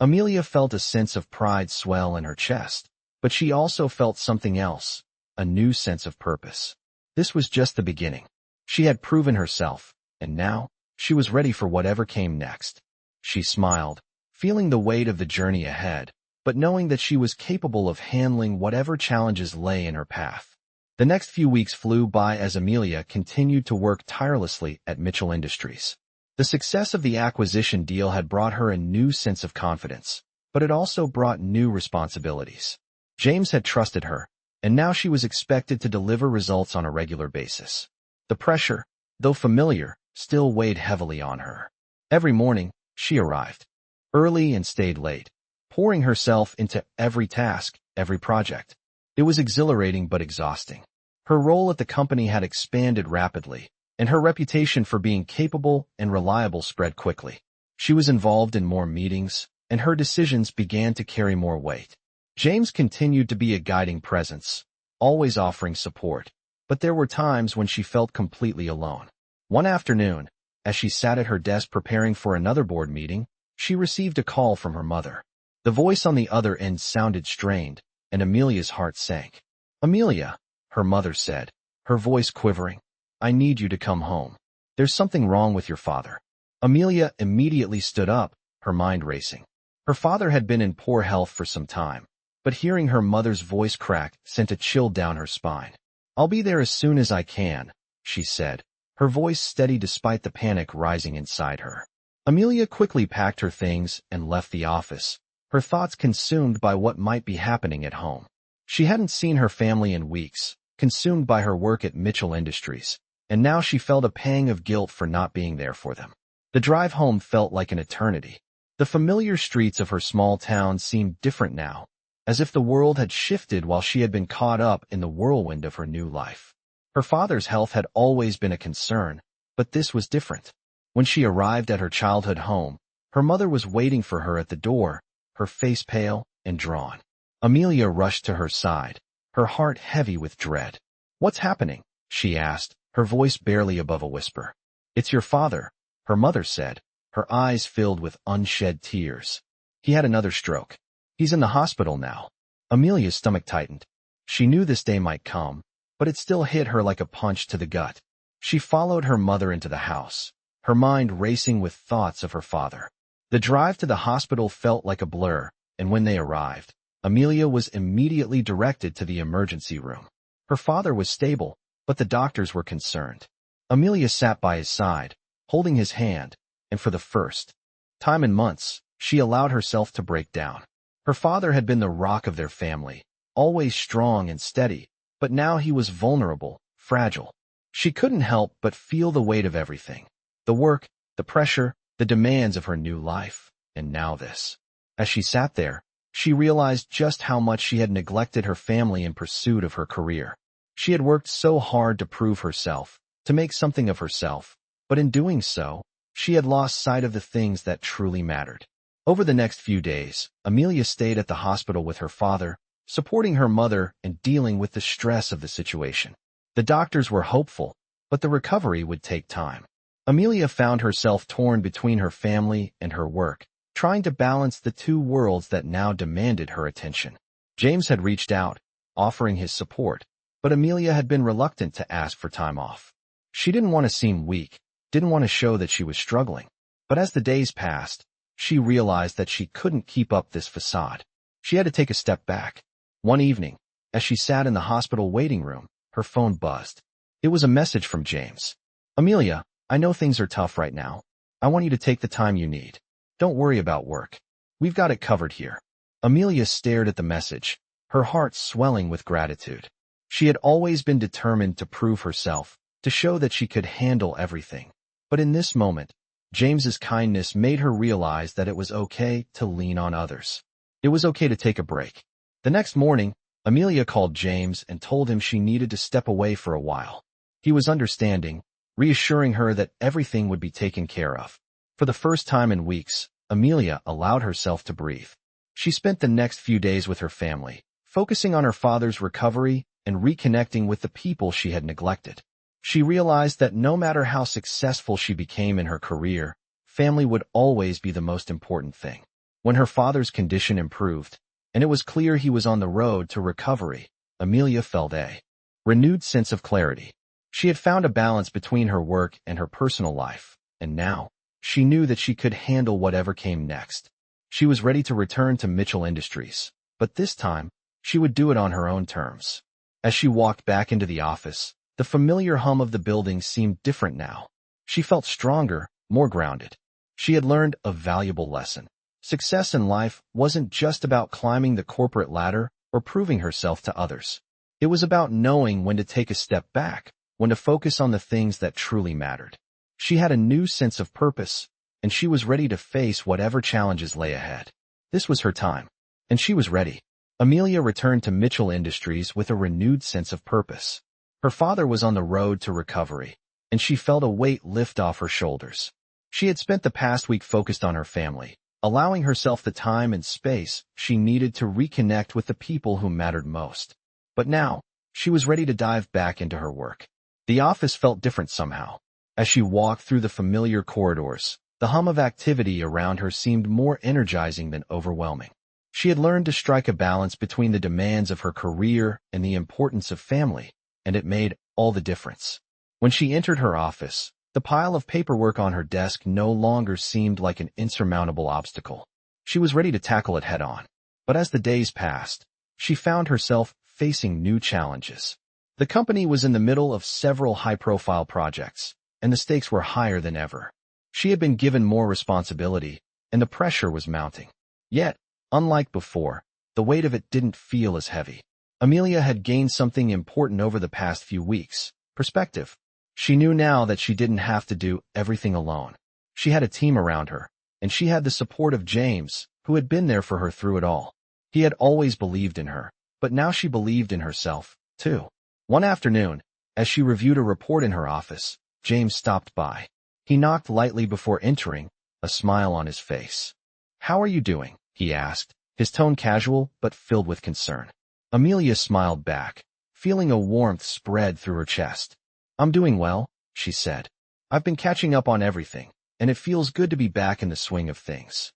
Amelia felt a sense of pride swell in her chest, but she also felt something else, a new sense of purpose. This was just the beginning. She had proven herself, and now, she was ready for whatever came next. She smiled, feeling the weight of the journey ahead, but knowing that she was capable of handling whatever challenges lay in her path. The next few weeks flew by as Amelia continued to work tirelessly at Mitchell Industries. The success of the acquisition deal had brought her a new sense of confidence, but it also brought new responsibilities. James had trusted her, and now she was expected to deliver results on a regular basis. The pressure, though familiar, still weighed heavily on her. Every morning, she arrived early and stayed late, pouring herself into every task, every project. It was exhilarating but exhausting. Her role at the company had expanded rapidly, and her reputation for being capable and reliable spread quickly. She was involved in more meetings, and her decisions began to carry more weight. James continued to be a guiding presence, always offering support, but there were times when she felt completely alone. One afternoon, as she sat at her desk preparing for another board meeting, She received a call from her mother. The voice on the other end sounded strained, and Amelia's heart sank. "Amelia," her mother said, her voice quivering, "I need you to come home. There's something wrong with your father." Amelia immediately stood up, her mind racing. Her father had been in poor health for some time, but hearing her mother's voice crack sent a chill down her spine. "I'll be there as soon as I can," she said, her voice steady despite the panic rising inside her. Amelia quickly packed her things and left the office, her thoughts consumed by what might be happening at home. She hadn't seen her family in weeks, consumed by her work at Mitchell Industries, and now she felt a pang of guilt for not being there for them. The drive home felt like an eternity. The familiar streets of her small town seemed different now, as if the world had shifted while she had been caught up in the whirlwind of her new life. Her father's health had always been a concern, but this was different. When she arrived at her childhood home, her mother was waiting for her at the door, her face pale and drawn. Amelia rushed to her side, her heart heavy with dread. "What's happening?" she asked, her voice barely above a whisper. "It's your father," her mother said, her eyes filled with unshed tears. "He had another stroke. He's in the hospital now." Amelia's stomach tightened. She knew this day might come, but it still hit her like a punch to the gut. She followed her mother into the house, her mind racing with thoughts of her father. The drive to the hospital felt like a blur, and when they arrived, Amelia was immediately directed to the emergency room. Her father was stable, but the doctors were concerned. Amelia sat by his side, holding his hand, and for the first time in months, she allowed herself to break down. Her father had been the rock of their family, always strong and steady, but now he was vulnerable, fragile. She couldn't help but feel the weight of everything. The work, the pressure, the demands of her new life, and now this. As she sat there, she realized just how much she had neglected her family in pursuit of her career. She had worked so hard to prove herself, to make something of herself, but in doing so, she had lost sight of the things that truly mattered. Over the next few days, Amelia stayed at the hospital with her father, supporting her mother and dealing with the stress of the situation. The doctors were hopeful, but the recovery would take time. Amelia found herself torn between her family and her work, trying to balance the two worlds that now demanded her attention. James had reached out, offering his support, but Amelia had been reluctant to ask for time off. She didn't want to seem weak, didn't want to show that she was struggling. But as the days passed, she realized that she couldn't keep up this facade. She had to take a step back. One evening, as she sat in the hospital waiting room, her phone buzzed. It was a message from James. "Amelia, I know things are tough right now. I want you to take the time you need. Don't worry about work. We've got it covered here." Amelia stared at the message, her heart swelling with gratitude. She had always been determined to prove herself, to show that she could handle everything. But in this moment, James's kindness made her realize that it was okay to lean on others. It was okay to take a break. The next morning, Amelia called James and told him she needed to step away for a while. He was understanding, reassuring her that everything would be taken care of. For the first time in weeks, Amelia allowed herself to breathe. She spent the next few days with her family, focusing on her father's recovery and reconnecting with the people she had neglected. She realized that no matter how successful she became in her career, family would always be the most important thing. When her father's condition improved, and it was clear he was on the road to recovery, Amelia felt a renewed sense of clarity. She had found a balance between her work and her personal life, and now, she knew that she could handle whatever came next. She was ready to return to Mitchell Industries, but this time, she would do it on her own terms. As she walked back into the office, the familiar hum of the building seemed different now. She felt stronger, more grounded. She had learned a valuable lesson. Success in life wasn't just about climbing the corporate ladder or proving herself to others. It was about knowing when to take a step back, when to focus on the things that truly mattered. She had a new sense of purpose, and she was ready to face whatever challenges lay ahead. This was her time, and she was ready. Amelia returned to Mitchell Industries with a renewed sense of purpose. Her father was on the road to recovery, and she felt a weight lift off her shoulders. She had spent the past week focused on her family, allowing herself the time and space she needed to reconnect with the people who mattered most. But now, she was ready to dive back into her work. The office felt different somehow. As she walked through the familiar corridors, The hum of activity around her seemed more energizing than overwhelming. She had learned to strike a balance between the demands of her career and the importance of family, and it made all the difference. When she entered her office, the pile of paperwork on her desk no longer seemed like an insurmountable obstacle. She was ready to tackle it head-on. But as the days passed, she found herself facing new challenges. The company was in the middle of several high-profile projects, and the stakes were higher than ever. She had been given more responsibility, and the pressure was mounting. Yet, unlike before, the weight of it didn't feel as heavy. Amelia had gained something important over the past few weeks: perspective. She knew now that she didn't have to do everything alone. She had a team around her, and she had the support of James, who had been there for her through it all. He had always believed in her, but now she believed in herself, too. One afternoon, as she reviewed a report in her office, James stopped by. He knocked lightly before entering, a smile on his face. "How are you doing?" he asked, his tone casual but filled with concern. Amelia smiled back, feeling a warmth spread through her chest. "I'm doing well," she said. "I've been catching up on everything, and it feels good to be back in the swing of things."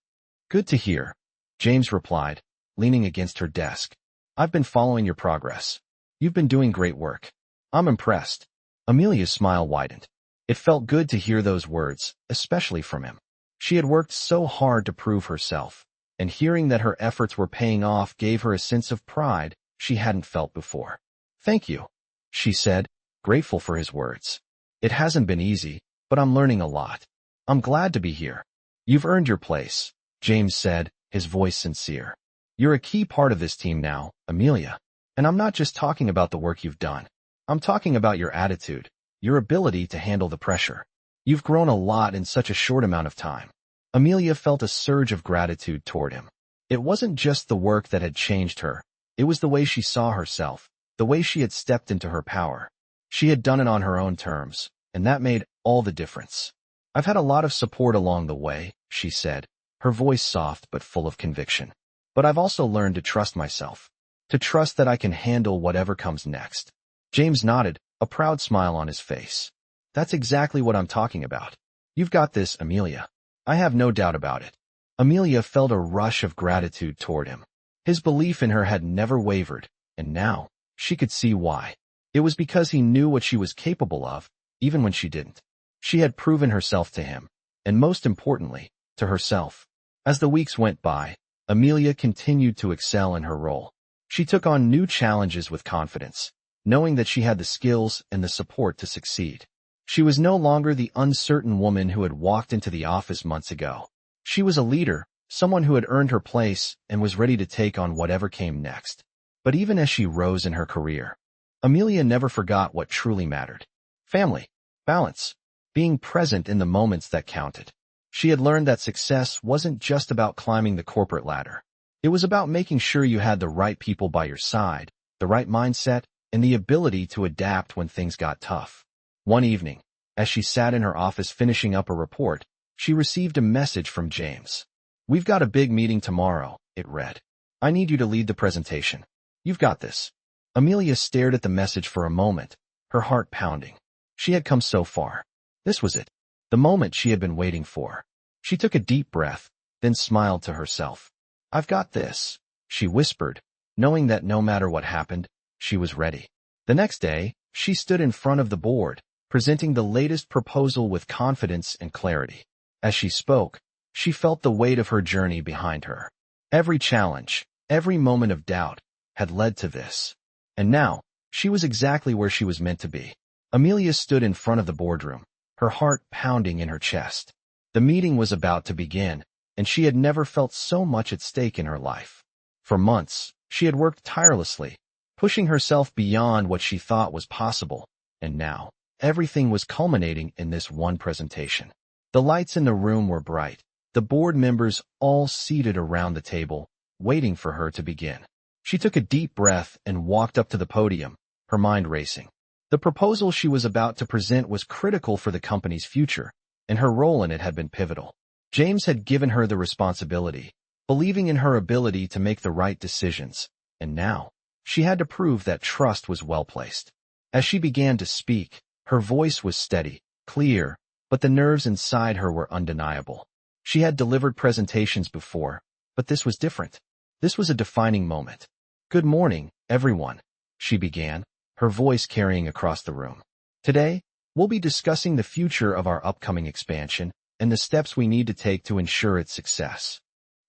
"Good to hear," James replied, leaning against her desk. "I've been following your progress. You've been doing great work. I'm impressed." Amelia's smile widened. It felt good to hear those words, especially from him. She had worked so hard to prove herself, and hearing that her efforts were paying off gave her a sense of pride she hadn't felt before. "Thank you," she said, grateful for his words. "It hasn't been easy, but I'm learning a lot. I'm glad to be here." "You've earned your place," James said, his voice sincere. "You're a key part of this team now, Amelia. And I'm not just talking about the work you've done. I'm talking about your attitude, your ability to handle the pressure. You've grown a lot in such a short amount of time." Amelia felt a surge of gratitude toward him. It wasn't just the work that had changed her. It was the way she saw herself, the way she had stepped into her power. She had done it on her own terms, and that made all the difference. "I've had a lot of support along the way," she said, her voice soft but full of conviction. "But I've also learned to trust myself, to trust that I can handle whatever comes next." James nodded, a proud smile on his face. "That's exactly what I'm talking about. You've got this, Amelia. I have no doubt about it." Amelia felt a rush of gratitude toward him. His belief in her had never wavered, and now she could see why. It was because he knew what she was capable of, even when she didn't. She had proven herself to him, and most importantly, to herself. As the weeks went by, Amelia continued to excel in her role. She took on new challenges with confidence, knowing that she had the skills and the support to succeed. She was no longer the uncertain woman who had walked into the office months ago. She was a leader, someone who had earned her place and was ready to take on whatever came next. But even as she rose in her career, Amelia never forgot what truly mattered: family, balance, being present in the moments that counted. She had learned that success wasn't just about climbing the corporate ladder. It was about making sure you had the right people by your side, the right mindset, and the ability to adapt when things got tough. One evening, as she sat in her office finishing up a report, she received a message from James. "We've got a big meeting tomorrow," it read. "I need you to lead the presentation. You've got this." Amelia stared at the message for a moment, her heart pounding. She had come so far. This was it, the moment she had been waiting for. She took a deep breath, then smiled to herself. "I've got this," she whispered, knowing that no matter what happened, she was ready. The next day, she stood in front of the board, presenting the latest proposal with confidence and clarity. As she spoke, she felt the weight of her journey behind her. Every challenge, every moment of doubt, had led to this. And now, she was exactly where she was meant to be. Amelia stood in front of the boardroom, her heart pounding in her chest. The meeting was about to begin, and she had never felt so much at stake in her life. For months, she had worked tirelessly, pushing herself beyond what she thought was possible, and now, everything was culminating in this one presentation. The lights in the room were bright, the board members all seated around the table, waiting for her to begin. She took a deep breath and walked up to the podium, her mind racing. The proposal she was about to present was critical for the company's future, and her role in it had been pivotal. James had given her the responsibility, believing in her ability to make the right decisions, and now, she had to prove that trust was well placed. As she began to speak, her voice was steady, clear, but the nerves inside her were undeniable. She had delivered presentations before, but this was different. This was a defining moment. "Good morning, everyone," she began, her voice carrying across the room. "Today, we'll be discussing the future of our upcoming expansion and the steps we need to take to ensure its success."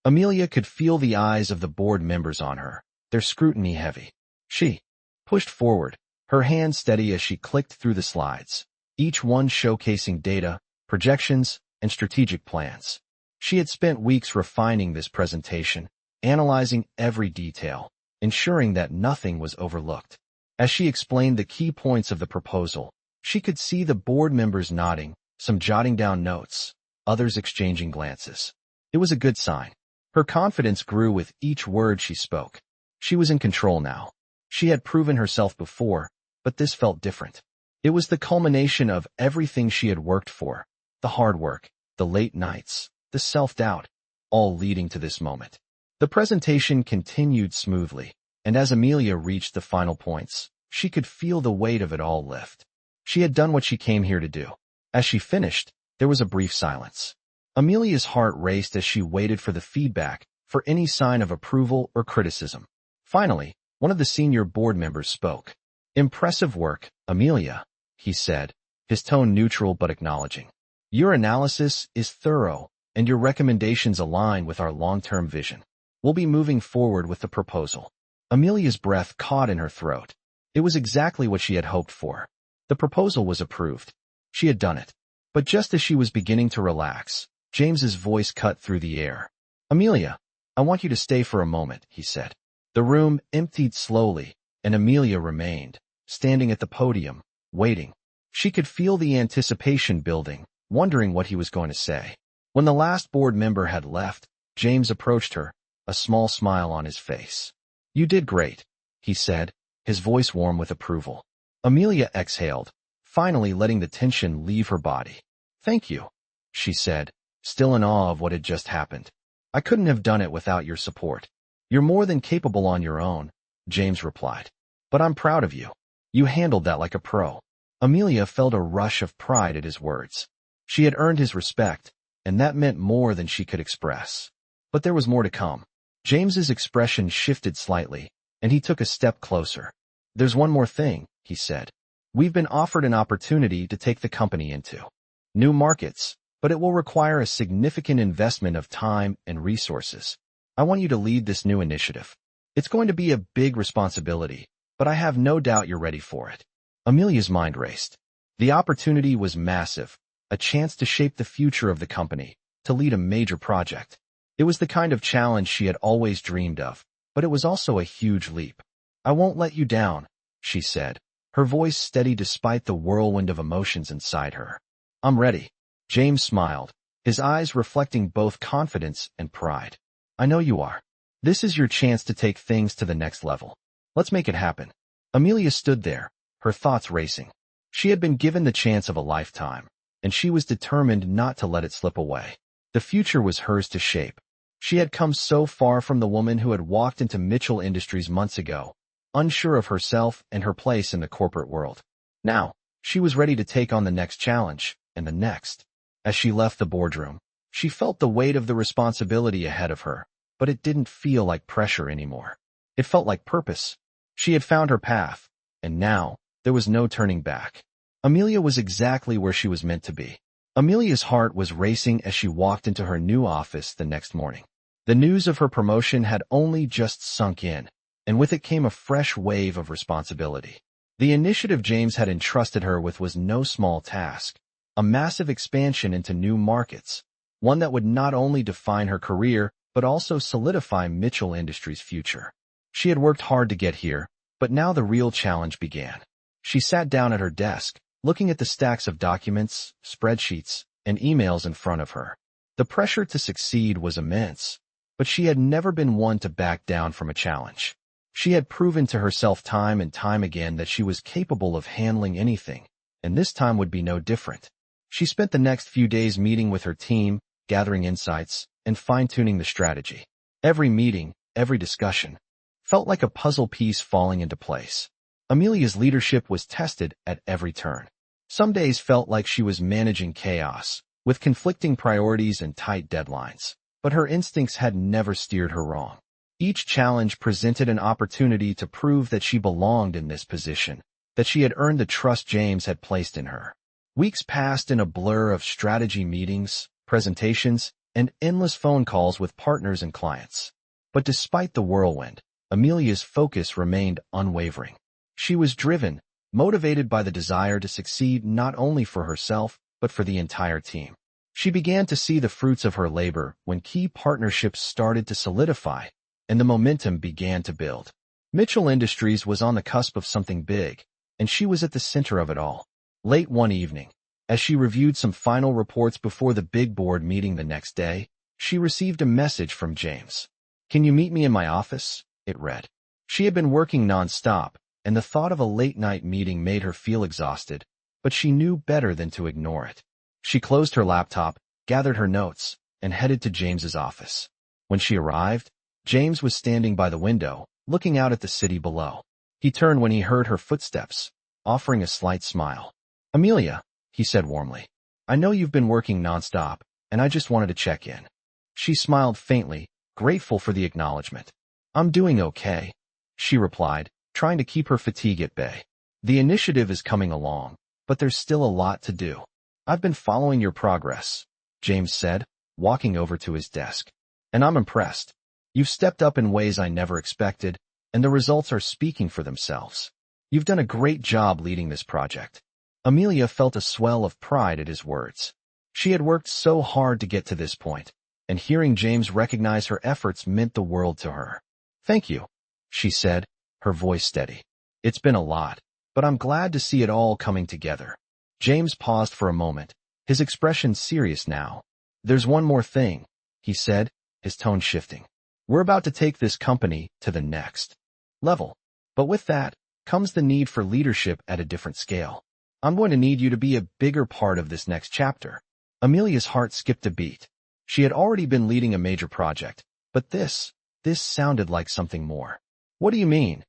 Amelia could feel the eyes of the board members on her, their scrutiny heavy. She pushed forward, her hands steady as she clicked through the slides, each one showcasing data, projections, and strategic plans. She had spent weeks refining this presentation, analyzing every detail, ensuring that nothing was overlooked. As she explained the key points of the proposal, she could see the board members nodding, some jotting down notes, others exchanging glances. It was a good sign. Her confidence grew with each word she spoke. She was in control now. She had proven herself before, but this felt different. It was the culmination of everything she had worked for, the hard work, the late nights, the self-doubt, all leading to this moment. The presentation continued smoothly, and as Amelia reached the final points, she could feel the weight of it all lift. She had done what she came here to do. As she finished, there was a brief silence. Amelia's heart raced as she waited for the feedback, for any sign of approval or criticism. Finally, one of the senior board members spoke. "Impressive work, Amelia," he said, his tone neutral but acknowledging. "Your analysis is thorough, and your recommendations align with our long-term vision. We'll be moving forward with the proposal." Amelia's breath caught in her throat. It was exactly what she had hoped for. The proposal was approved. She had done it. But just as she was beginning to relax, James's voice cut through the air. "Amelia, I want you to stay for a moment," he said. The room emptied slowly, and Amelia remained, standing at the podium, waiting. She could feel the anticipation building, wondering what he was going to say. When the last board member had left, James approached her, a small smile on his face. "You did great," he said, his voice warm with approval. Amelia exhaled, finally letting the tension leave her body. "Thank you," she said, still in awe of what had just happened. "I couldn't have done it without your support." "You're more than capable on your own," James replied. "But I'm proud of you. You handled that like a pro." Amelia felt a rush of pride at his words. She had earned his respect, and that meant more than she could express. But there was more to come. James's expression shifted slightly, and he took a step closer. "There's one more thing," he said. "We've been offered an opportunity to take the company into new markets, but it will require a significant investment of time and resources. I want you to lead this new initiative. It's going to be a big responsibility, but I have no doubt you're ready for it." Amelia's mind raced. The opportunity was massive, a chance to shape the future of the company, to lead a major project. It was the kind of challenge she had always dreamed of, but it was also a huge leap. "I won't let you down," she said, her voice steady despite the whirlwind of emotions inside her. "I'm ready." James smiled, his eyes reflecting both confidence and pride. "I know you are. This is your chance to take things to the next level. Let's make it happen." Amelia stood there, her thoughts racing. She had been given the chance of a lifetime, and she was determined not to let it slip away. The future was hers to shape. She had come so far from the woman who had walked into Mitchell Industries months ago, unsure of herself and her place in the corporate world. Now, she was ready to take on the next challenge, and the next. As she left the boardroom, she felt the weight of the responsibility ahead of her, but it didn't feel like pressure anymore. It felt like purpose. She had found her path, and now, there was no turning back. Amelia was exactly where she was meant to be. Amelia's heart was racing as she walked into her new office the next morning. The news of her promotion had only just sunk in, and with it came a fresh wave of responsibility. The initiative James had entrusted her with was no small task, a massive expansion into new markets, one that would not only define her career, but also solidify Mitchell Industries' future. She had worked hard to get here, but now the real challenge began. She sat down at her desk, looking at the stacks of documents, spreadsheets, and emails in front of her. The pressure to succeed was immense, but she had never been one to back down from a challenge. She had proven to herself time and time again that she was capable of handling anything, and this time would be no different. She spent the next few days meeting with her team, gathering insights, and fine-tuning the strategy. Every meeting, every discussion, felt like a puzzle piece falling into place. Amelia's leadership was tested at every turn. Some days felt like she was managing chaos, with conflicting priorities and tight deadlines. But her instincts had never steered her wrong. Each challenge presented an opportunity to prove that she belonged in this position, that she had earned the trust James had placed in her. Weeks passed in a blur of strategy meetings, presentations, and endless phone calls with partners and clients. But despite the whirlwind, Amelia's focus remained unwavering. She was driven, motivated by the desire to succeed not only for herself, but for the entire team. She began to see the fruits of her labor when key partnerships started to solidify, and the momentum began to build. Mitchell Industries was on the cusp of something big, and she was at the center of it all. Late one evening, as she reviewed some final reports before the big board meeting the next day, she received a message from James. "Can you meet me in my office?" it read. She had been working non-stop, and the thought of a late-night meeting made her feel exhausted, but she knew better than to ignore it. She closed her laptop, gathered her notes, and headed to James's office. When she arrived, James was standing by the window, looking out at the city below. He turned when he heard her footsteps, offering a slight smile. "Amelia," he said warmly, "I know you've been working nonstop, and I just wanted to check in." She smiled faintly, grateful for the acknowledgement. "I'm doing okay," she replied, trying to keep her fatigue at bay. "The initiative is coming along, but there's still a lot to do." "I've been following your progress," James said, walking over to his desk. "And I'm impressed. You've stepped up in ways I never expected, and the results are speaking for themselves. You've done a great job leading this project." Amelia felt a swell of pride at his words. She had worked so hard to get to this point, and hearing James recognize her efforts meant the world to her. "Thank you," she said, her voice steady. "It's been a lot, but I'm glad to see it all coming together." James paused for a moment, his expression serious now. "There's one more thing," he said, his tone shifting. "We're about to take this company to the next level. But with that comes the need for leadership at a different scale. I'm going to need you to be a bigger part of this next chapter." Amelia's heart skipped a beat. She had already been leading a major project, but this sounded like something more. "What do you mean?"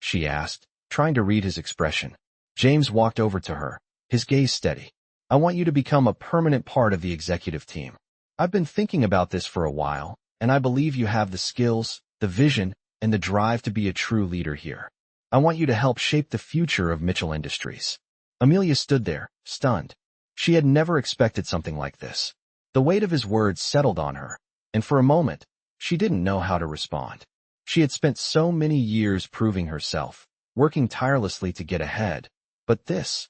she asked, trying to read his expression. James walked over to her, his gaze steady. "I want you to become a permanent part of the executive team. I've been thinking about this for a while, and I believe you have the skills, the vision, and the drive to be a true leader here. I want you to help shape the future of Mitchell Industries." Amelia stood there, stunned. She had never expected something like this. The weight of his words settled on her, and for a moment, she didn't know how to respond. She had spent so many years proving herself, working tirelessly to get ahead, but this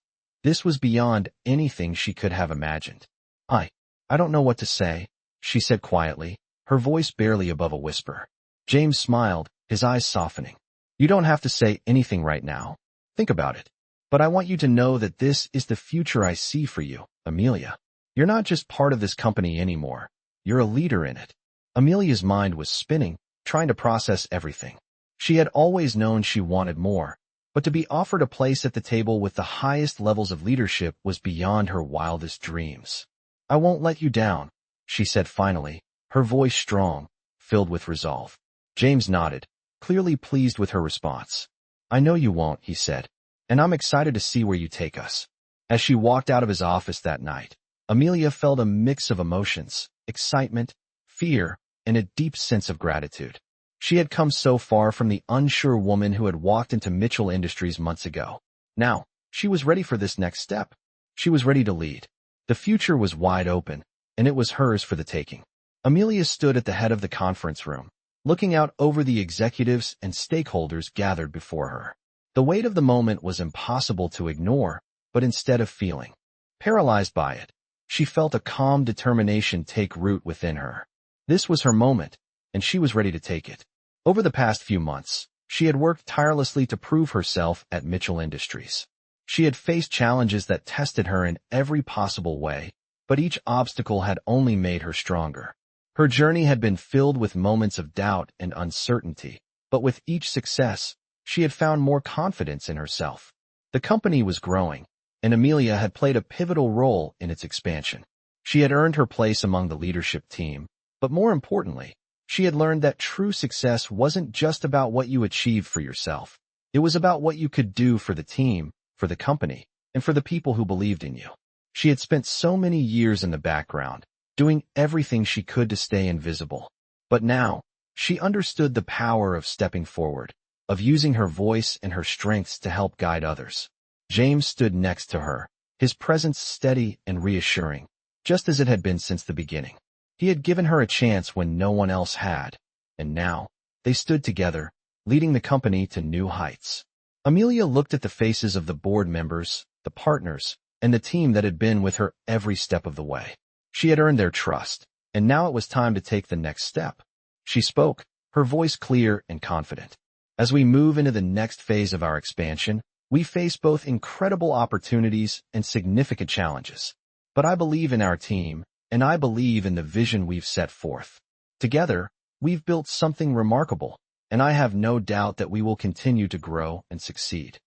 was beyond anything she could have imagined. I don't know what to say," she said quietly, her voice barely above a whisper. James smiled, his eyes softening. "You don't have to say anything right now. Think about it. But I want you to know that this is the future I see for you, Amelia. You're not just part of this company anymore. You're a leader in it." Amelia's mind was spinning, trying to process everything. She had always known she wanted more, but to be offered a place at the table with the highest levels of leadership was beyond her wildest dreams. "I won't let you down," she said finally, her voice strong, filled with resolve. James nodded, clearly pleased with her response. "I know you won't," he said, "and I'm excited to see where you take us." As she walked out of his office that night, Amelia felt a mix of emotions, excitement, fear, and a deep sense of gratitude. She had come so far from the unsure woman who had walked into Mitchell Industries months ago. Now, she was ready for this next step. She was ready to lead. The future was wide open, and it was hers for the taking. Amelia stood at the head of the conference room, looking out over the executives and stakeholders gathered before her. The weight of the moment was impossible to ignore, but instead of feeling paralyzed by it, she felt a calm determination take root within her. This was her moment, and she was ready to take it. Over the past few months, she had worked tirelessly to prove herself at Mitchell Industries. She had faced challenges that tested her in every possible way, but each obstacle had only made her stronger. Her journey had been filled with moments of doubt and uncertainty, but with each success, she had found more confidence in herself. The company was growing, and Amelia had played a pivotal role in its expansion. She had earned her place among the leadership team, but more importantly, she had learned that true success wasn't just about what you achieved for yourself. It was about what you could do for the team, for the company, and for the people who believed in you. She had spent so many years in the background, doing everything she could to stay invisible. But now, she understood the power of stepping forward, of using her voice and her strengths to help guide others. James stood next to her, his presence steady and reassuring, just as it had been since the beginning. He had given her a chance when no one else had, and now, they stood together, leading the company to new heights. Amelia looked at the faces of the board members, the partners, and the team that had been with her every step of the way. She had earned their trust, and now it was time to take the next step. She spoke, her voice clear and confident. As we move into the next phase of our expansion, we face both incredible opportunities and significant challenges. But I believe in our team, and I believe in the vision we've set forth. Together, we've built something remarkable, and I have no doubt that we will continue to grow and succeed.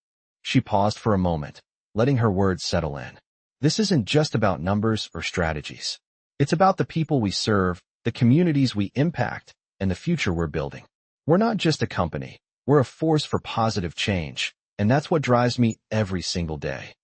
She paused for a moment, letting her words settle in. This isn't just about numbers or strategies. It's about the people we serve, the communities we impact, and the future we're building. We're not just a company, we're a force for positive change, and that's what drives me every single day.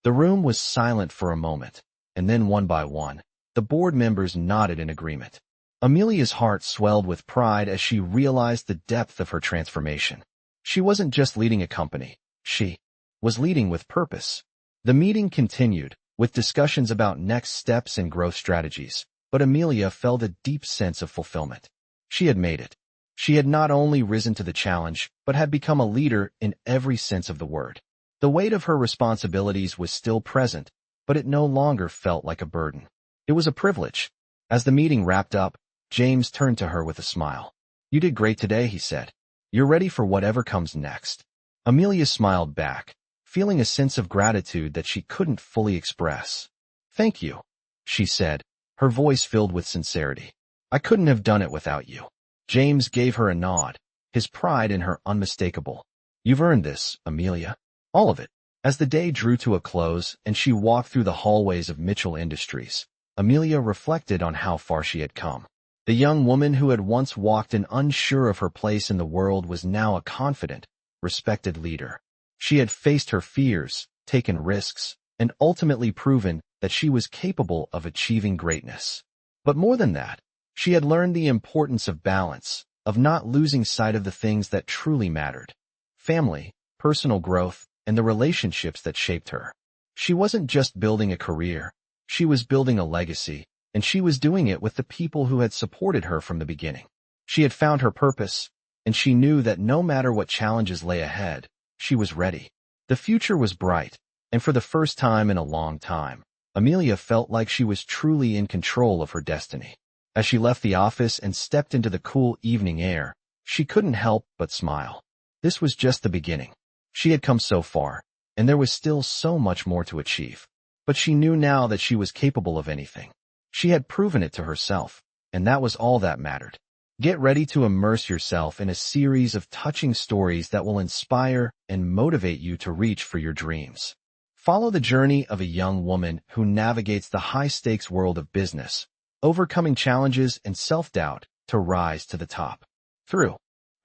The room was silent for a moment, and then one by one, the board members nodded in agreement. Amelia's heart swelled with pride as she realized the depth of her transformation. She wasn't just leading a company, she was leading with purpose. The meeting continued, with discussions about next steps and growth strategies, but Amelia felt a deep sense of fulfillment. She had made it. She had not only risen to the challenge, but had become a leader in every sense of the word. The weight of her responsibilities was still present, but it no longer felt like a burden. It was a privilege. As the meeting wrapped up, James turned to her with a smile. "You did great today," he said. "You're ready for whatever comes next." Amelia smiled back, feeling a sense of gratitude that she couldn't fully express. "Thank you," she said, her voice filled with sincerity. "I couldn't have done it without you." James gave her a nod, his pride in her unmistakable. "You've earned this, Amelia. All of it." As the day drew to a close and she walked through the hallways of Mitchell Industries, Amelia reflected on how far she had come. The young woman who had once walked in unsure of her place in the world was now a confident, respected leader. She had faced her fears, taken risks, and ultimately proven that she was capable of achieving greatness. But more than that, she had learned the importance of balance, of not losing sight of the things that truly mattered: family, personal growth, and the relationships that shaped her. She wasn't just building a career, she was building a legacy, and she was doing it with the people who had supported her from the beginning. She had found her purpose, and she knew that no matter what challenges lay ahead, she was ready. The future was bright, and for the first time in a long time, Amelia felt like she was truly in control of her destiny. As she left the office and stepped into the cool evening air, she couldn't help but smile. This was just the beginning. She had come so far, and there was still so much more to achieve. But she knew now that she was capable of anything. She had proven it to herself, and that was all that mattered. Get ready to immerse yourself in a series of touching stories that will inspire and motivate you to reach for your dreams. Follow the journey of a young woman who navigates the high-stakes world of business, overcoming challenges and self-doubt to rise to the top. Through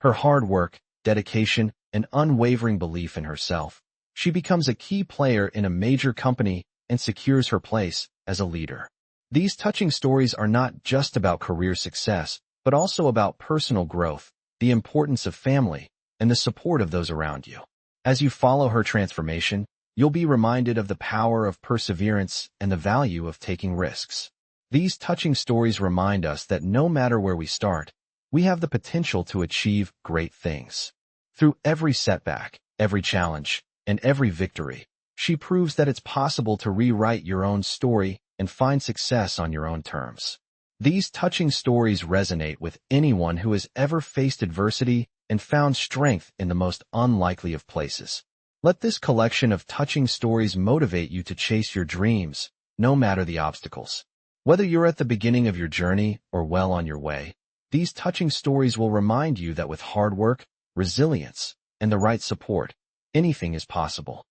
her hard work, dedication, and unwavering belief in herself, she becomes a key player in a major company and secures her place as a leader. These touching stories are not just about career success, but also about personal growth, the importance of family, and the support of those around you. As you follow her transformation, you'll be reminded of the power of perseverance and the value of taking risks. These touching stories remind us that no matter where we start, we have the potential to achieve great things. Through every setback, every challenge, and every victory, she proves that it's possible to rewrite your own story and find success on your own terms. These touching stories resonate with anyone who has ever faced adversity and found strength in the most unlikely of places. Let this collection of touching stories motivate you to chase your dreams, no matter the obstacles. Whether you're at the beginning of your journey or well on your way, these touching stories will remind you that with hard work, resilience, and the right support, anything is possible.